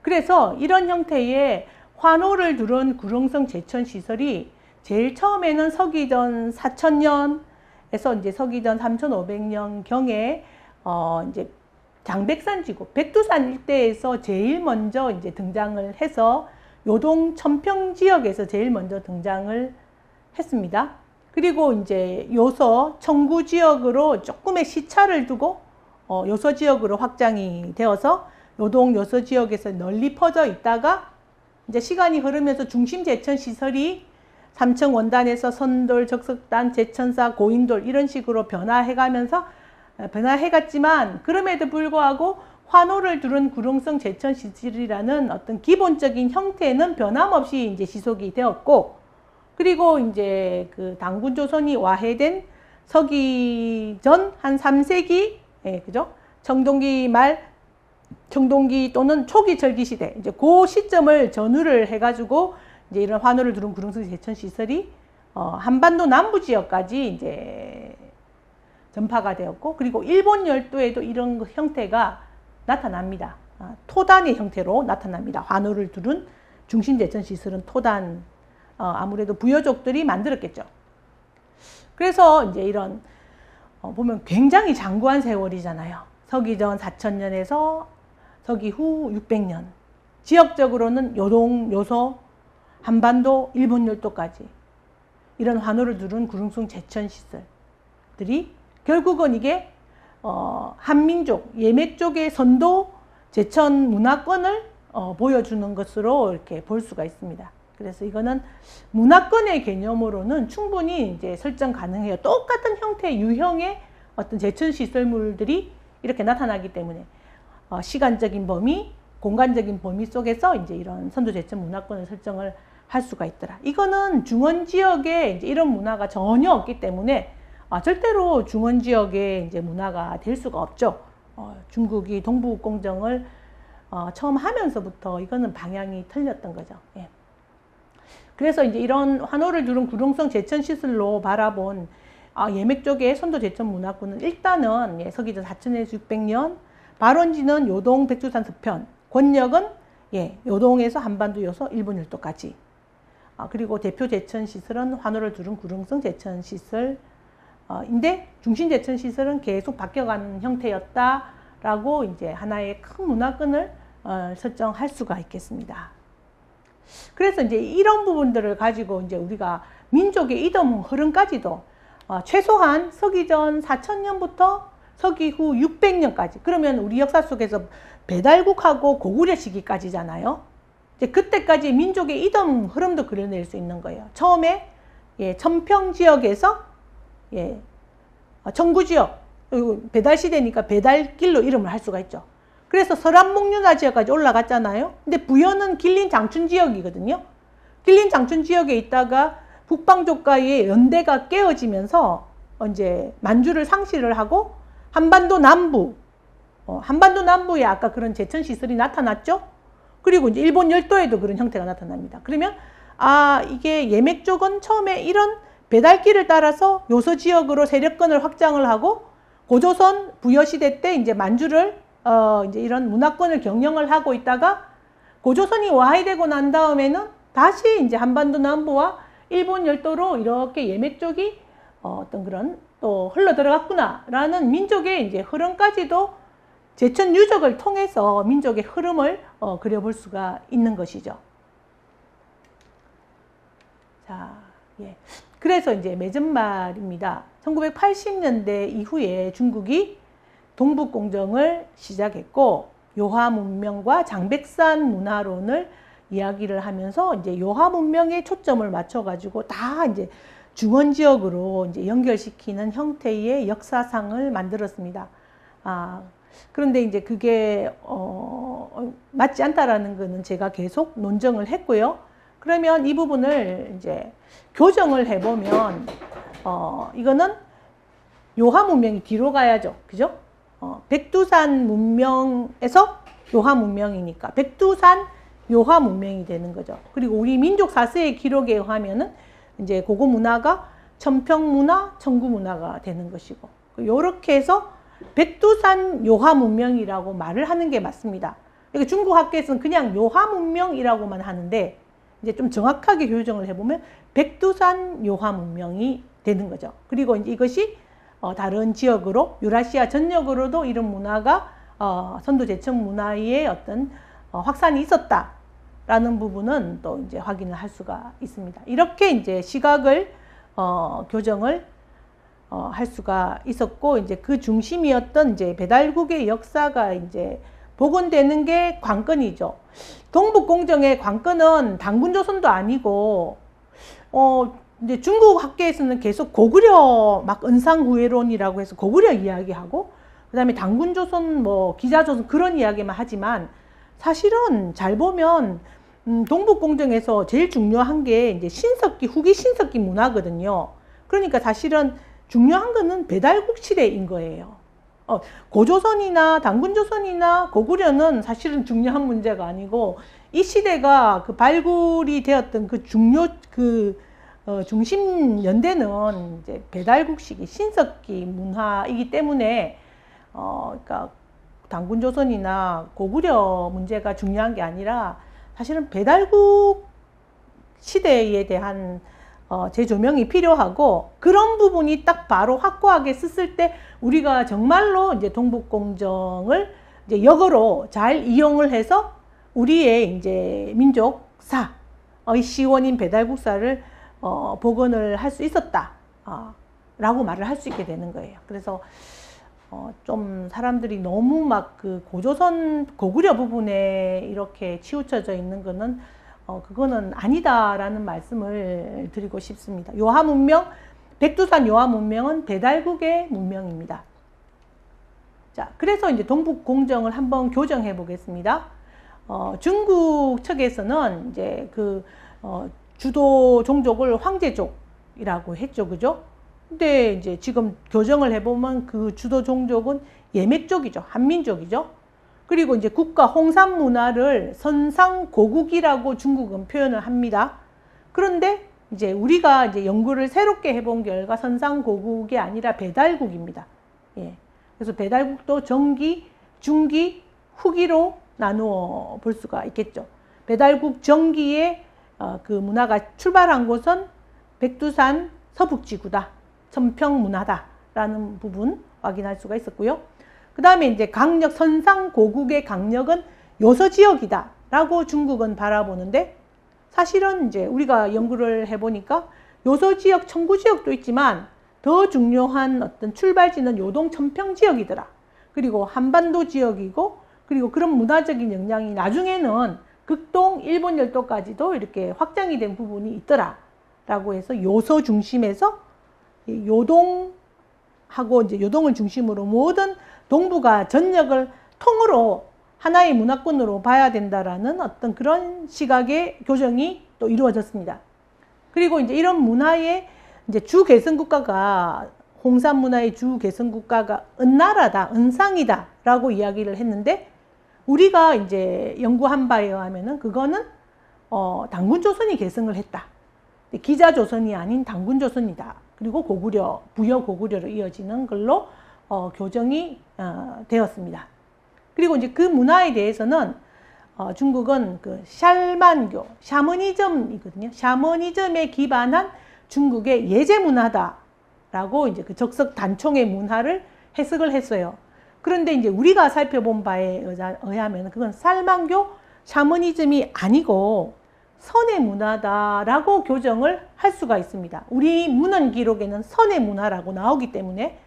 그래서 이런 형태의 환호를 두른 구룡성 제천 시설이 제일 처음에는 서기전 4000년에서 이제 서기전 3500년 경에 이제 장백산 지구, 백두산 일대에서 제일 먼저 이제 등장을 해서 요동 천평 지역에서 제일 먼저 등장을 했습니다. 그리고 이제 요서 청구 지역으로 조금의 시차를 두고 요서 지역으로 확장이 되어서 요동 요서 지역에서 널리 퍼져 있다가 이제 시간이 흐르면서 중심 제천 시설이 삼청 원단에서 선돌, 적석단, 제천사, 고인돌 이런 식으로 변화해갔지만 그럼에도 불구하고 환호를 두른 구룡성 제천 시설이라는 어떤 기본적인 형태는 변함없이 이제 지속이 되었고, 그리고 이제 그 당군 조선이 와해된 서기전 한 3세기, 그죠? 청동기 또는 초기 절기 시대, 이제 그 시점을 전후를 해가지고 이제 이런 환호를 두른 구룡성 제천 시설이 한반도 남부 지역까지 이제 전파가 되었고, 그리고 일본 열도에도 이런 형태가 나타납니다. 토단의 형태로 나타납니다. 환호를 두른 중심 제천 시설은 토단, 아무래도 부여족들이 만들었겠죠. 그래서 이제 이런 보면 굉장히 장구한 세월이잖아요. 서기전 4000년에서 서기 후 600년. 지역적으로는 요동, 요서, 한반도, 일본 열도까지 이런 환호를 두른 구룡성 제천 시설들이 결국은 이게 한민족, 예맥족의 선도 제천 문화권을 보여주는 것으로 이렇게 볼 수가 있습니다. 그래서 이거는 문화권의 개념으로는 충분히 이제 설정 가능해요. 똑같은 형태, 유형의 어떤 제천 시설물들이 이렇게 나타나기 때문에 시간적인 범위, 공간적인 범위 속에서 이제 이런 선도 제천 문화권을 설정을 할 수가 있더라. 이거는 중원 지역에 이제 이런 문화가 전혀 없기 때문에 절대로 중원 지역의 이제 문화가 될 수가 없죠. 중국이 동북 공정을 처음 하면서부터 이거는 방향이 틀렸던 거죠. 그래서 이제 이런 환호를 두른 구룡성 제천 시설로 바라본 예맥 쪽의 선도 제천 문화권은 일단은 서기전 4000에서 600년, 발원지는 요동 백두산 서편, 권역은 요동에서 한반도 요서 일본 열도까지. 그리고 대표 제천 시설은 환호를 두른 구룡성 제천 시설인데 중심 제천 시설은 계속 바뀌어가는 형태였다라고 이제 하나의 큰 문화권을 설정할 수가 있겠습니다. 그래서 이제 이런 부분들을 가지고 이제 우리가 민족의 이동 흐름까지도 최소한 서기전 4000년부터 서기 후 600년까지, 그러면 우리 역사 속에서 배달국하고 고구려 시기까지잖아요. 이제 그때까지 민족의 이동 흐름도 그려낼 수 있는 거예요. 처음에 천평 지역에서 청구 지역, 배달 시대니까 배달길로 이름을 할 수가 있죠. 그래서 서란목류나 지역까지 올라갔잖아요. 근데 부여는 길린 장춘 지역이거든요. 길린 장춘 지역에 있다가 북방족과의 연대가 깨어지면서 이제 만주를 상실을 하고 한반도 남부에 아까 그런 제천 시설이 나타났죠. 그리고 이제 일본 열도에도 그런 형태가 나타납니다. 그러면 이게 예맥 쪽은 처음에 이런 배달길을 따라서 요서 지역으로 세력권을 확장을 하고 고조선 부여시대 때 이제 만주를 이제 이런 문화권을 경영을 하고 있다가 고조선이 와해되고 난 다음에는 다시 이제 한반도 남부와 일본 열도로 이렇게 예매 쪽이 어떤 그런 또 흘러 들어갔구나라는 민족의 이제 흐름까지도 제천 유적을 통해서 민족의 흐름을 그려볼 수가 있는 것이죠. 자, 예. 그래서 이제 맺은말입니다. 1980년대 이후에 중국이 동북공정을 시작했고 요하 문명과 장백산 문화론을 이야기를 하면서 이제 요하 문명에 초점을 맞춰가지고 다 이제 중원 지역으로 이제 연결시키는 형태의 역사상을 만들었습니다. 그런데 이제 그게 맞지 않다라는 거는 제가 계속 논정을 했고요. 그러면 이 부분을 이제 교정을 해보면 이거는 요하 문명이 뒤로 가야죠. 그죠? 백두산 문명에서 요하 문명이니까 백두산 요하 문명이 되는 거죠. 그리고 우리 민족 사서의 기록에 의하면은 이제 고고 문화가 천평 문화, 청구 문화가 되는 것이고 요렇게 해서 백두산 요하 문명이라고 말을 하는 게 맞습니다. 그러니까 중국 학계에서는 그냥 요하 문명이라고만 하는데 이제 좀 정확하게 교정을 해보면 백두산 요하 문명이 되는 거죠. 그리고 이제 이것이 다른 지역으로 유라시아 전역으로도 이런 문화가 선도 제천 문화의 어떤 확산이 있었다라는 부분은 또 이제 확인을 할 수가 있습니다. 이렇게 이제 시각을 교정을 할 수가 있었고 이제 그 중심이었던 이제 배달국의 역사가 이제 복원되는 게 관건이죠. 동북공정의 관건은 당군조선도 아니고 이제 중국 학계에서는 계속 고구려 막 은상후회론이라고 해서 고구려 이야기하고 그다음에 당군조선 뭐 기자조선 그런 이야기만 하지만 사실은 잘 보면 동북공정에서 제일 중요한 게 이제 신석기 후기 신석기 문화거든요. 그러니까 사실은 중요한 거는 배달국 시대인 거예요. 고조선이나 당군조선이나 고구려는 사실은 중요한 문제가 아니고 이 시대가 그 발굴이 되었던 그 중심 연대는 이제 배달국 시기 신석기 문화이기 때문에 그러니까 당군조선이나 고구려 문제가 중요한 게 아니라 사실은 배달국 시대에 대한 재조명이 필요하고 그런 부분이 딱 바로 확고하게 썼을 때 우리가 정말로 이제 동북공정을 이제 역으로 잘 이용을 해서 우리의 이제 민족사의 시원인 배달국사를 복원을 할 수 있었다 라고 말을 할 수 있게 되는 거예요. 그래서 좀 사람들이 너무 막 그 고조선 고구려 부분에 이렇게 치우쳐져 있는 거는 그거는 아니다라는 말씀을 드리고 싶습니다. 요하 문명, 백두산 요하 문명은 배달국의 문명입니다. 자, 그래서 이제 동북공정을 한번 교정해 보겠습니다. 중국 측에서는 이제 주도 종족을 황제족이라고 했죠, 그죠? 근데 이제 지금 교정을 해보면 그 주도 종족은 예맥족이죠, 한민족이죠. 그리고 이제 국가 홍산 문화를 선상고국이라고 중국은 표현을 합니다. 그런데 이제 우리가 이제 연구를 새롭게 해본 결과 선상고국이 아니라 배달국입니다. 예. 그래서 배달국도 정기, 중기, 후기로 나누어 볼 수가 있겠죠. 배달국 정기의 그 문화가 출발한 곳은 백두산 서북지구다, 천평 문화다라는 부분 확인할 수가 있었고요. 그 다음에 이제 강력, 선상고국의 강력은 요서 지역이다 라고 중국은 바라보는데 사실은 이제 우리가 연구를 해보니까 요서 지역, 청구 지역도 있지만 더 중요한 어떤 출발지는 요동 천평 지역이더라. 그리고 한반도 지역이고 그리고 그런 문화적인 영향이 나중에는 극동 일본 열도까지도 이렇게 확장이 된 부분이 있더라 라고 해서 요서 중심에서 요동하고 이제 요동을 중심으로 모든 동북아 전역을 통으로 하나의 문화권으로 봐야 된다라는 어떤 그런 시각의 교정이 또 이루어졌습니다. 그리고 이제 이런 문화의 이제 주 개성 국가가 홍산 문화의 주 개성 국가가 은나라다, 은상이다라고 이야기를 했는데 우리가 이제 연구한 바에 의하면은 그거는 당군조선이 개성을 했다. 기자조선이 아닌 당군조선이다. 그리고 고구려, 부여고구려로 이어지는 걸로 교정이 되었습니다. 그리고 이제 그 문화에 대해서는 중국은 그 샬만교, 샤머니즘이거든요. 샤머니즘에 기반한 중국의 예제 문화다라고 이제 그 적석 단총의 문화를 해석을 했어요. 그런데 이제 우리가 살펴본 바에 의하면 그건 샬만교, 샤머니즘이 아니고 선의 문화다라고 교정을 할 수가 있습니다. 우리 문헌 기록에는 선의 문화라고 나오기 때문에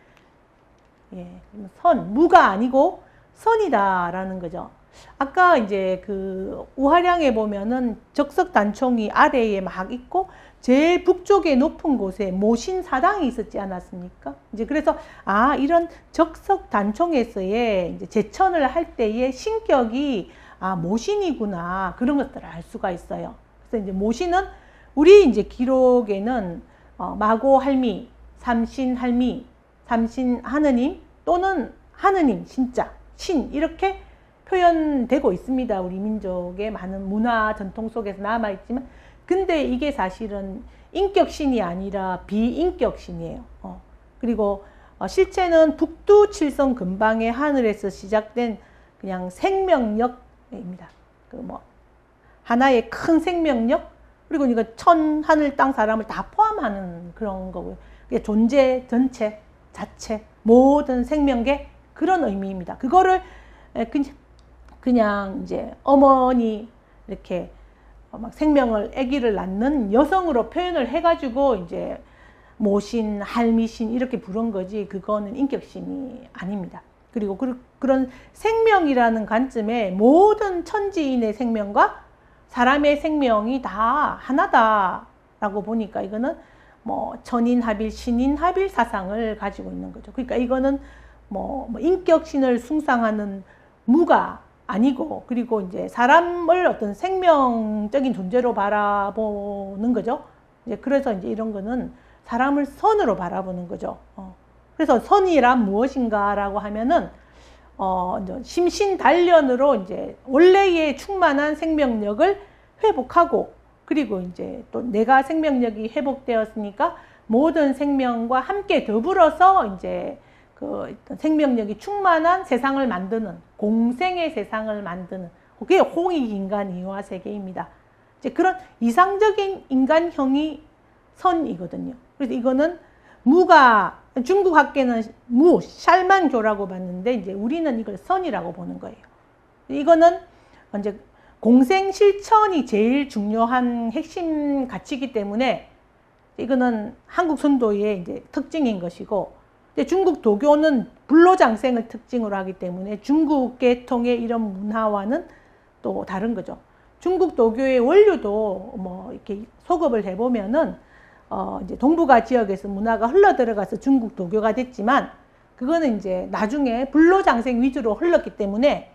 선, 무가 아니고 선이다라는 거죠. 아까 이제 그 우화량에 보면은 적석 단총이 아래에 막 있고 제일 북쪽에 높은 곳에 모신사당이 있었지 않았습니까? 이제 그래서 이런 적석 단총에서의 이제 제천을 할 때의 신격이 모신이구나 그런 것들을 알 수가 있어요. 그래서 이제 모신은 우리 이제 기록에는 마고 할미, 삼신 할미, 삼신 하느님 또는 하느님 신자, 신 이렇게 표현되고 있습니다. 우리 민족의 많은 문화 전통 속에서 남아있지만 근데 이게 사실은 인격신이 아니라 비인격신이에요. 그리고 실체는 북두칠성 근방의 하늘에서 시작된 그냥 생명력입니다. 하나의 큰 생명력 그리고 이거 천, 하늘, 땅, 사람을 다 포함하는 그런 거고요. 존재 전체, 자체, 모든 생명계 그런 의미입니다. 그거를 그냥 이제 어머니 이렇게 막 생명을 아기를 낳는 여성으로 표현을 해가지고 이제 모신, 할미신 이렇게 부른 거지 그거는 인격신이 아닙니다. 그리고 그런 생명이라는 관점에 모든 천지인의 생명과 사람의 생명이 다 하나다라고 보니까 이거는 천인합일, 신인합일 사상을 가지고 있는 거죠. 그러니까 이거는 인격신을 숭상하는 무가 아니고 그리고 이제 사람을 어떤 생명적인 존재로 바라보는 거죠. 이제 그래서 이제 이런 거는 사람을 선으로 바라보는 거죠. 그래서 선이란 무엇인가라고 하면은 심신단련으로 이제 원래의 충만한 생명력을 회복하고 그리고 이제 또 내가 생명력이 회복되었으니까 모든 생명과 함께 더불어서 이제 그 생명력이 충만한 세상을 만드는 공생의 세상을 만드는 그게 홍익인간 이화세계입니다. 이제 그런 이상적인 인간형이 선이거든요. 그래서 이거는 무가 중국 학계는 무, 샬만교라고 봤는데 이제 우리는 이걸 선이라고 보는 거예요. 이거는 이제 공생 실천이 제일 중요한 핵심 가치이기 때문에 이거는 한국 선도의 이제 특징인 것이고 중국 도교는 불로장생을 특징으로 하기 때문에 중국 계통의 이런 문화와는 또 다른 거죠. 중국 도교의 원류도 이렇게 소급을 해보면은 이제 동북아 지역에서 문화가 흘러 들어가서 중국 도교가 됐지만 그거는 이제 나중에 불로장생 위주로 흘렀기 때문에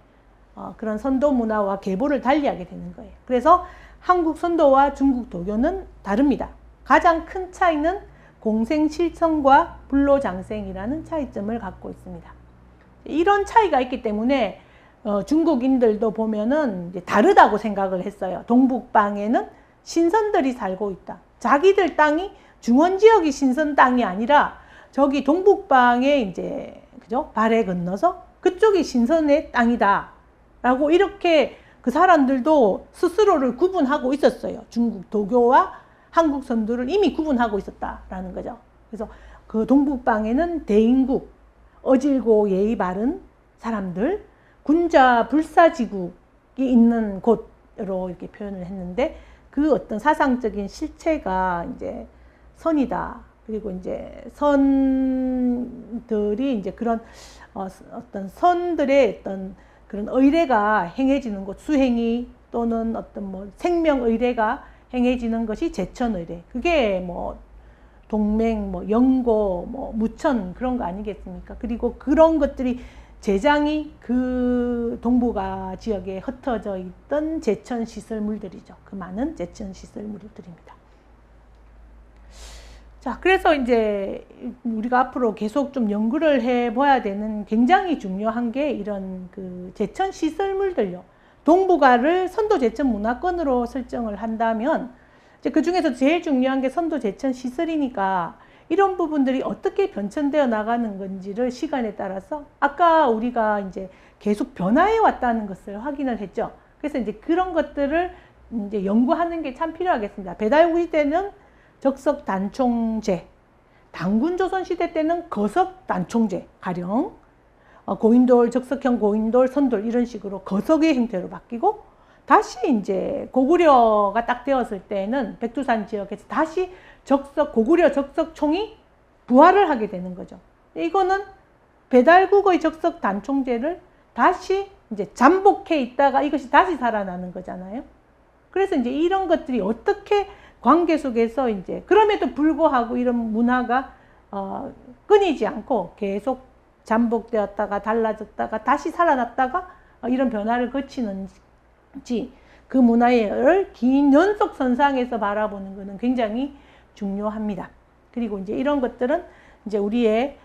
그런 선도 문화와 계보를 달리하게 되는 거예요. 그래서 한국 선도와 중국 도교는 다릅니다. 가장 큰 차이는 공생실천과 불로장생이라는 차이점을 갖고 있습니다. 이런 차이가 있기 때문에 중국인들도 보면은 이제 다르다고 생각을 했어요. 동북방에는 신선들이 살고 있다. 자기들 땅이 중원지역이 신선 땅이 아니라 저기 동북방에 이제 그죠? 발에 건너서 그쪽이 신선의 땅이다. 라고 이렇게 그 사람들도 스스로를 구분하고 있었어요. 중국 도교와 한국 선도를 이미 구분하고 있었다라는 거죠. 그래서 그 동북방에는 대인국, 어질고 예의 바른 사람들, 군자 불사지국이 있는 곳으로 이렇게 표현을 했는데 그 어떤 사상적인 실체가 이제 선이다. 그리고 이제 선들이 이제 그런 어떤 선들의 어떤 그런 의례가 행해지는 곳, 수행이 또는 어떤 생명 의례가 행해지는 것이 제천의례. 그게 동맹, 영고, 무천 그런 거 아니겠습니까? 그리고 그런 것들이 제장이 그 동북아 지역에 흩어져 있던 제천 시설물들이죠. 그 많은 제천 시설물들입니다. 자, 그래서 이제 우리가 앞으로 계속 좀 연구를 해봐야 되는 굉장히 중요한 게 이런 그 제천 시설물들요. 동북아를 선도 제천 문화권으로 설정을 한다면 이제 그 중에서 제일 중요한 게 선도 제천 시설이니까 이런 부분들이 어떻게 변천되어 나가는 건지를 시간에 따라서 아까 우리가 이제 계속 변화해 왔다는 것을 확인을 했죠. 그래서 이제 그런 것들을 이제 연구하는 게 참 필요하겠습니다. 배달국 시대는 적석 단총제, 당군조선 시대 때는 거석 단총제, 가령 고인돌, 적석형 고인돌, 선돌 이런 식으로 거석의 형태로 바뀌고 다시 이제 고구려가 딱 되었을 때는 백두산 지역에서 다시 고구려 적석총이 부활을 하게 되는 거죠. 이거는 배달국의 적석 단총제를 다시 이제 잠복해 있다가 이것이 다시 살아나는 거잖아요. 그래서 이제 이런 것들이 어떻게 관계 속에서 이제 그럼에도 불구하고 이런 문화가 끊이지 않고 계속 잠복되었다가 달라졌다가 다시 살아났다가 이런 변화를 거치는지 그 문화를 긴 연속선상에서 바라보는 것은 굉장히 중요합니다. 그리고 이제 이런 것들은 이제 우리의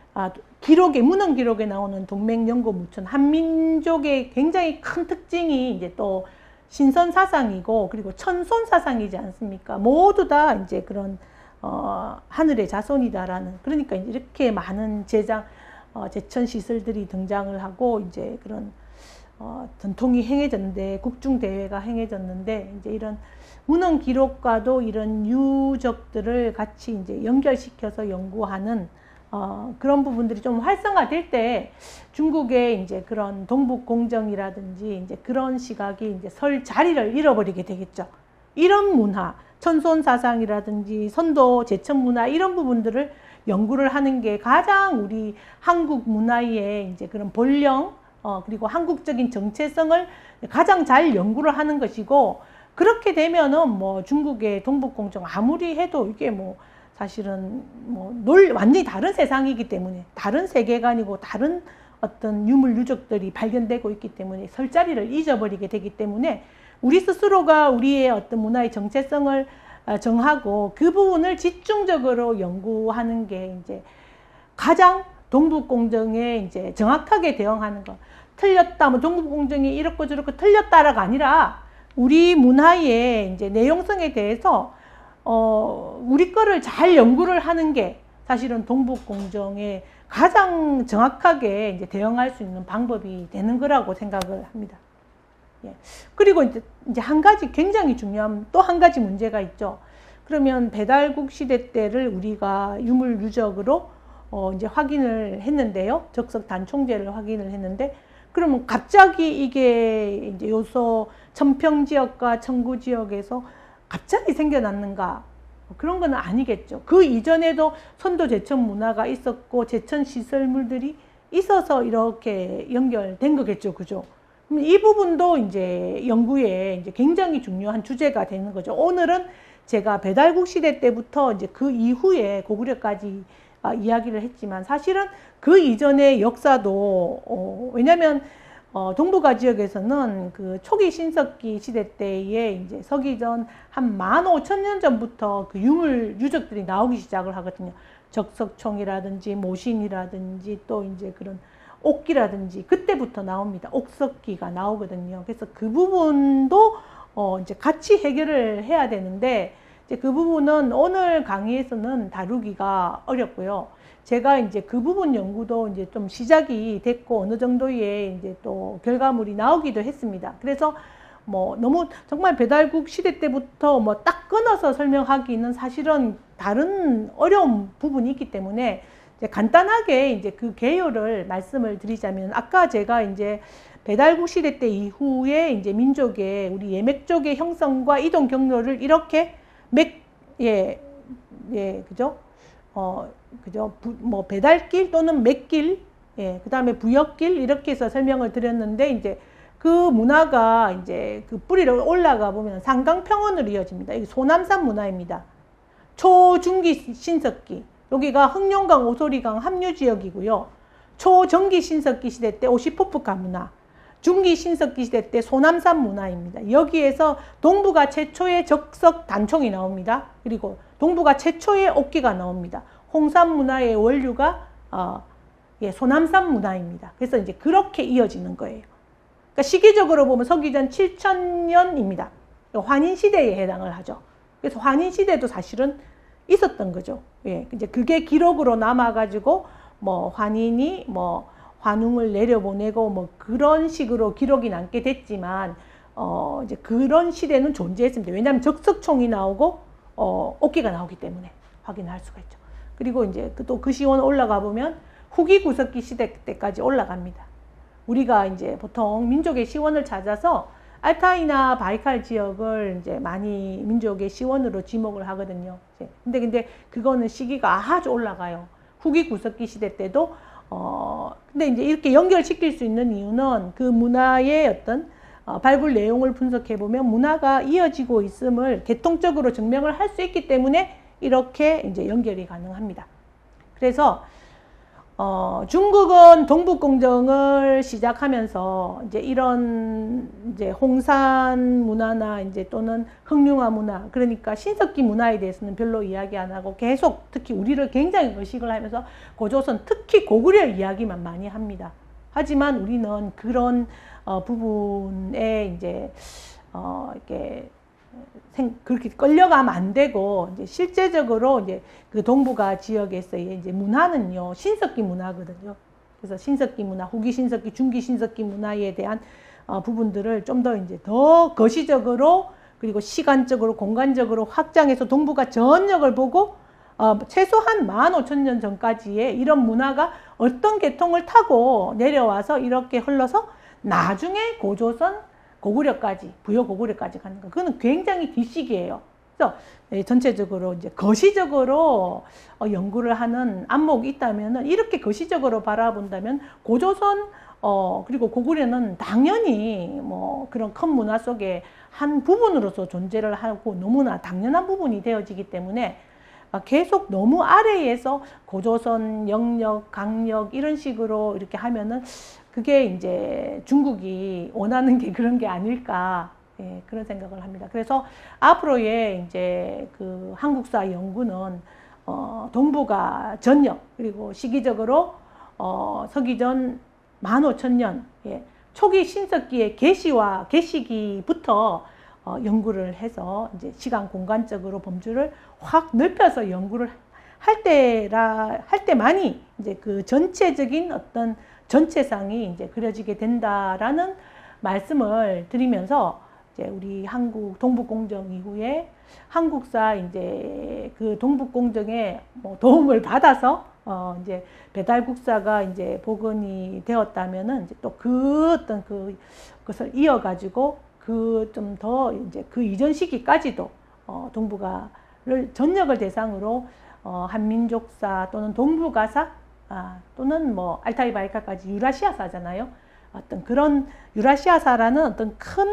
기록에, 문헌 기록에 나오는 동맥연고무천, 한민족의 굉장히 큰 특징이 이제 또 신선사상이고 그리고 천손사상이지 않습니까? 모두 다 이제 그런 하늘의 자손이다라는, 그러니까 이렇게 많은 제천 시설들이 등장을 하고 이제 그런 전통이 행해졌는데, 국중대회가 행해졌는데, 이제 이런 문헌 기록과도 이런 유적들을 같이 이제 연결시켜서 연구하는 그런 부분들이 좀 활성화될 때 중국의 이제 그런 동북공정이라든지 이제 그런 시각이 이제 설 자리를 잃어버리게 되겠죠. 이런 문화, 천손사상이라든지 선도 제천 문화 이런 부분들을 연구를 하는 게 가장 우리 한국 문화의 이제 그런 본령 그리고 한국적인 정체성을 가장 잘 연구를 하는 것이고, 그렇게 되면은 뭐 중국의 동북공정 아무리 해도 이게 뭐 사실은 뭐 완전히 다른 세상이기 때문에, 다른 세계관이고 다른 어떤 유물 유적들이 발견되고 있기 때문에 설 자리를 잊어버리게 되기 때문에 우리 스스로가 우리의 어떤 문화의 정체성을 정하고 그 부분을 집중적으로 연구하는 게 이제 가장 동북공정에 이제 정확하게 대응하는 것. 틀렸다, 뭐 동북공정이 이렇고 저렇고 틀렸다라가 아니라 우리 문화의 이제 내용성에 대해서 우리 거를 잘 연구를 하는 게 사실은 동북공정에 가장 정확하게 이제 대응할 수 있는 방법이 되는 거라고 생각을 합니다. 예. 그리고 이제 한 가지 굉장히 중요한 또 한 가지 문제가 있죠. 그러면 배달국 시대 때를 우리가 유물 유적으로 이제 확인을 했는데요. 적석 단총제를 확인을 했는데, 그러면 갑자기 이게 이제 요소 천평 지역과 청구 지역에서 갑자기 생겨났는가? 그런 건 아니겠죠. 그 이전에도 선도 제천 문화가 있었고 제천 시설물들이 있어서 이렇게 연결된 거겠죠. 그죠? 이 부분도 이제 연구에 이제 굉장히 중요한 주제가 되는 거죠. 오늘은 제가 배달국 시대 때부터 이제 그 이후에 고구려까지 이야기를 했지만, 사실은 그 이전의 역사도 왜냐하면 동북아 지역에서는 그 초기 신석기 시대 때에 이제 서기전 한 15,000년 전부터 그 유물 유적들이 나오기 시작을 하거든요. 적석총이라든지 모신이라든지 또 이제 그런 옥기라든지 그때부터 나옵니다. 옥석기가 나오거든요. 그래서 그 부분도 이제 같이 해결을 해야 되는데, 이제 그 부분은 오늘 강의에서는 다루기가 어렵고요. 제가 이제 그 부분 연구도 이제 좀 시작이 됐고 어느 정도의 이제 또 결과물이 나오기도 했습니다. 그래서 뭐 너무 정말 배달국 시대 때부터 뭐 딱 끊어서 설명하기는 사실은 다른 어려운 부분이 있기 때문에 이제 간단하게 이제 그 개요를 말씀을 드리자면, 아까 제가 이제 배달국 시대 때 이후에 이제 민족의 우리 예맥 쪽의 형성과 이동 경로를 이렇게 그죠? 그죠? 뭐 배달길 또는 맥길, 그 다음에 부역길 이렇게 해서 설명을 드렸는데, 이제 그 문화가 이제 그 뿌리를 올라가 보면 상강평원으로 이어집니다. 이게 소남산 문화입니다. 초중기 신석기, 여기가 흑룡강, 오소리강 합류 지역이고요. 초정기 신석기 시대 때 오시포프카 문화, 중기 신석기 시대 때 소남산 문화입니다. 여기에서 동북아 최초의 적석 단총이 나옵니다. 그리고 동북아 최초의 옥기가 나옵니다. 홍산 문화의 원류가 소남산 문화입니다. 그래서 이제 그렇게 이어지는 거예요. 그러니까 시기적으로 보면 서기전 7000년입니다. 환인 시대에 해당을 하죠. 그래서 환인 시대도 사실은 있었던 거죠. 예, 이제 그게 기록으로 남아가지고 뭐 환인이 뭐 환웅을 내려보내고 뭐 그런 식으로 기록이 남게 됐지만 이제 그런 시대는 존재했습니다. 왜냐하면 적석총이 나오고 옥기가 나오기 때문에 확인할 수가 있죠. 그리고 이제 또 그 시원 올라가 보면 후기 구석기 시대 때까지 올라갑니다. 우리가 이제 보통 민족의 시원을 찾아서 알타이나 바이칼 지역을 이제 많이 민족의 시원으로 지목을 하거든요. 근데 그거는 시기가 아주 올라가요. 후기 구석기 시대 때도 근데 이제 이렇게 연결시킬 수 있는 이유는 그 문화의 어떤 발굴 내용을 분석해 보면 문화가 이어지고 있음을 계통적으로 증명을 할 수 있기 때문에 이렇게 이제 연결이 가능합니다. 그래서 중국은 동북공정을 시작하면서 이제 이런 이제 홍산 문화나 이제 또는 흑룡화 문화, 그러니까 신석기 문화에 대해서는 별로 이야기 안 하고 계속 특히 우리를 굉장히 의식을 하면서 고조선, 특히 고구려 이야기만 많이 합니다. 하지만 우리는 그런 부분에 이제 이렇게 그렇게 끌려가면 안 되고, 이제 실제적으로 이제 그 동북아 지역에서의 이제 문화는요, 신석기 문화거든요. 그래서 신석기 문화, 후기 신석기, 중기 신석기 문화에 대한 부분들을 좀 더 이제 더 거시적으로 그리고 시간적으로, 공간적으로 확장해서 동북아 전역을 보고 최소한 15,000년 전까지의 이런 문화가 어떤 계통을 타고 내려와서 이렇게 흘러서 나중에 고조선, 고구려까지, 부여 고구려까지 가는 거, 그거는 굉장히 뒷시기예요. 그래서 전체적으로 이제 거시적으로 연구를 하는 안목이 있다면은, 이렇게 거시적으로 바라본다면 고조선 그리고 고구려는 당연히 뭐 그런 큰 문화 속에 한 부분으로서 존재를 하고 너무나 당연한 부분이 되어지기 때문에 계속 너무 아래에서 고조선 영역, 강력 이런 식으로 이렇게 하면은 그게 이제 중국이 원하는 게 그런 게 아닐까, 예, 그런 생각을 합니다. 그래서 앞으로의 이제 그 한국사 연구는 동북아 전역, 그리고 시기적으로 서기전 15,000년, 예, 초기 신석기의 개시기부터 연구를 해서 이제 시간 공간적으로 범주를 확 넓혀서 연구를 할 때만이 이제 그 전체적인 어떤 전체상이 이제 그려지게 된다라는 말씀을 드리면서, 이제 우리 한국 동북공정 이후에 한국사 이제 그 동북공정에 뭐 도움을 받아서 이제 배달국사가 이제 복원이 되었다면은 이제 또 그 어떤 그것을 이어가지고 그 좀 더 이제 그 이전 시기까지도 동북아를 전역을 대상으로 한민족사 또는 동북아사 또는 뭐 알타이 바이칼까지 유라시아사잖아요. 어떤 그런 유라시아사라는 어떤 큰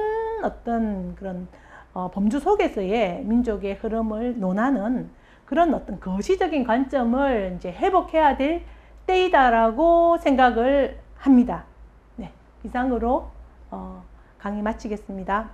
어떤 그런 범주 속에서의 민족의 흐름을 논하는 그런 어떤 거시적인 관점을 이제 회복해야 될 때이다라고 생각을 합니다. 네, 이상으로 강의 마치겠습니다.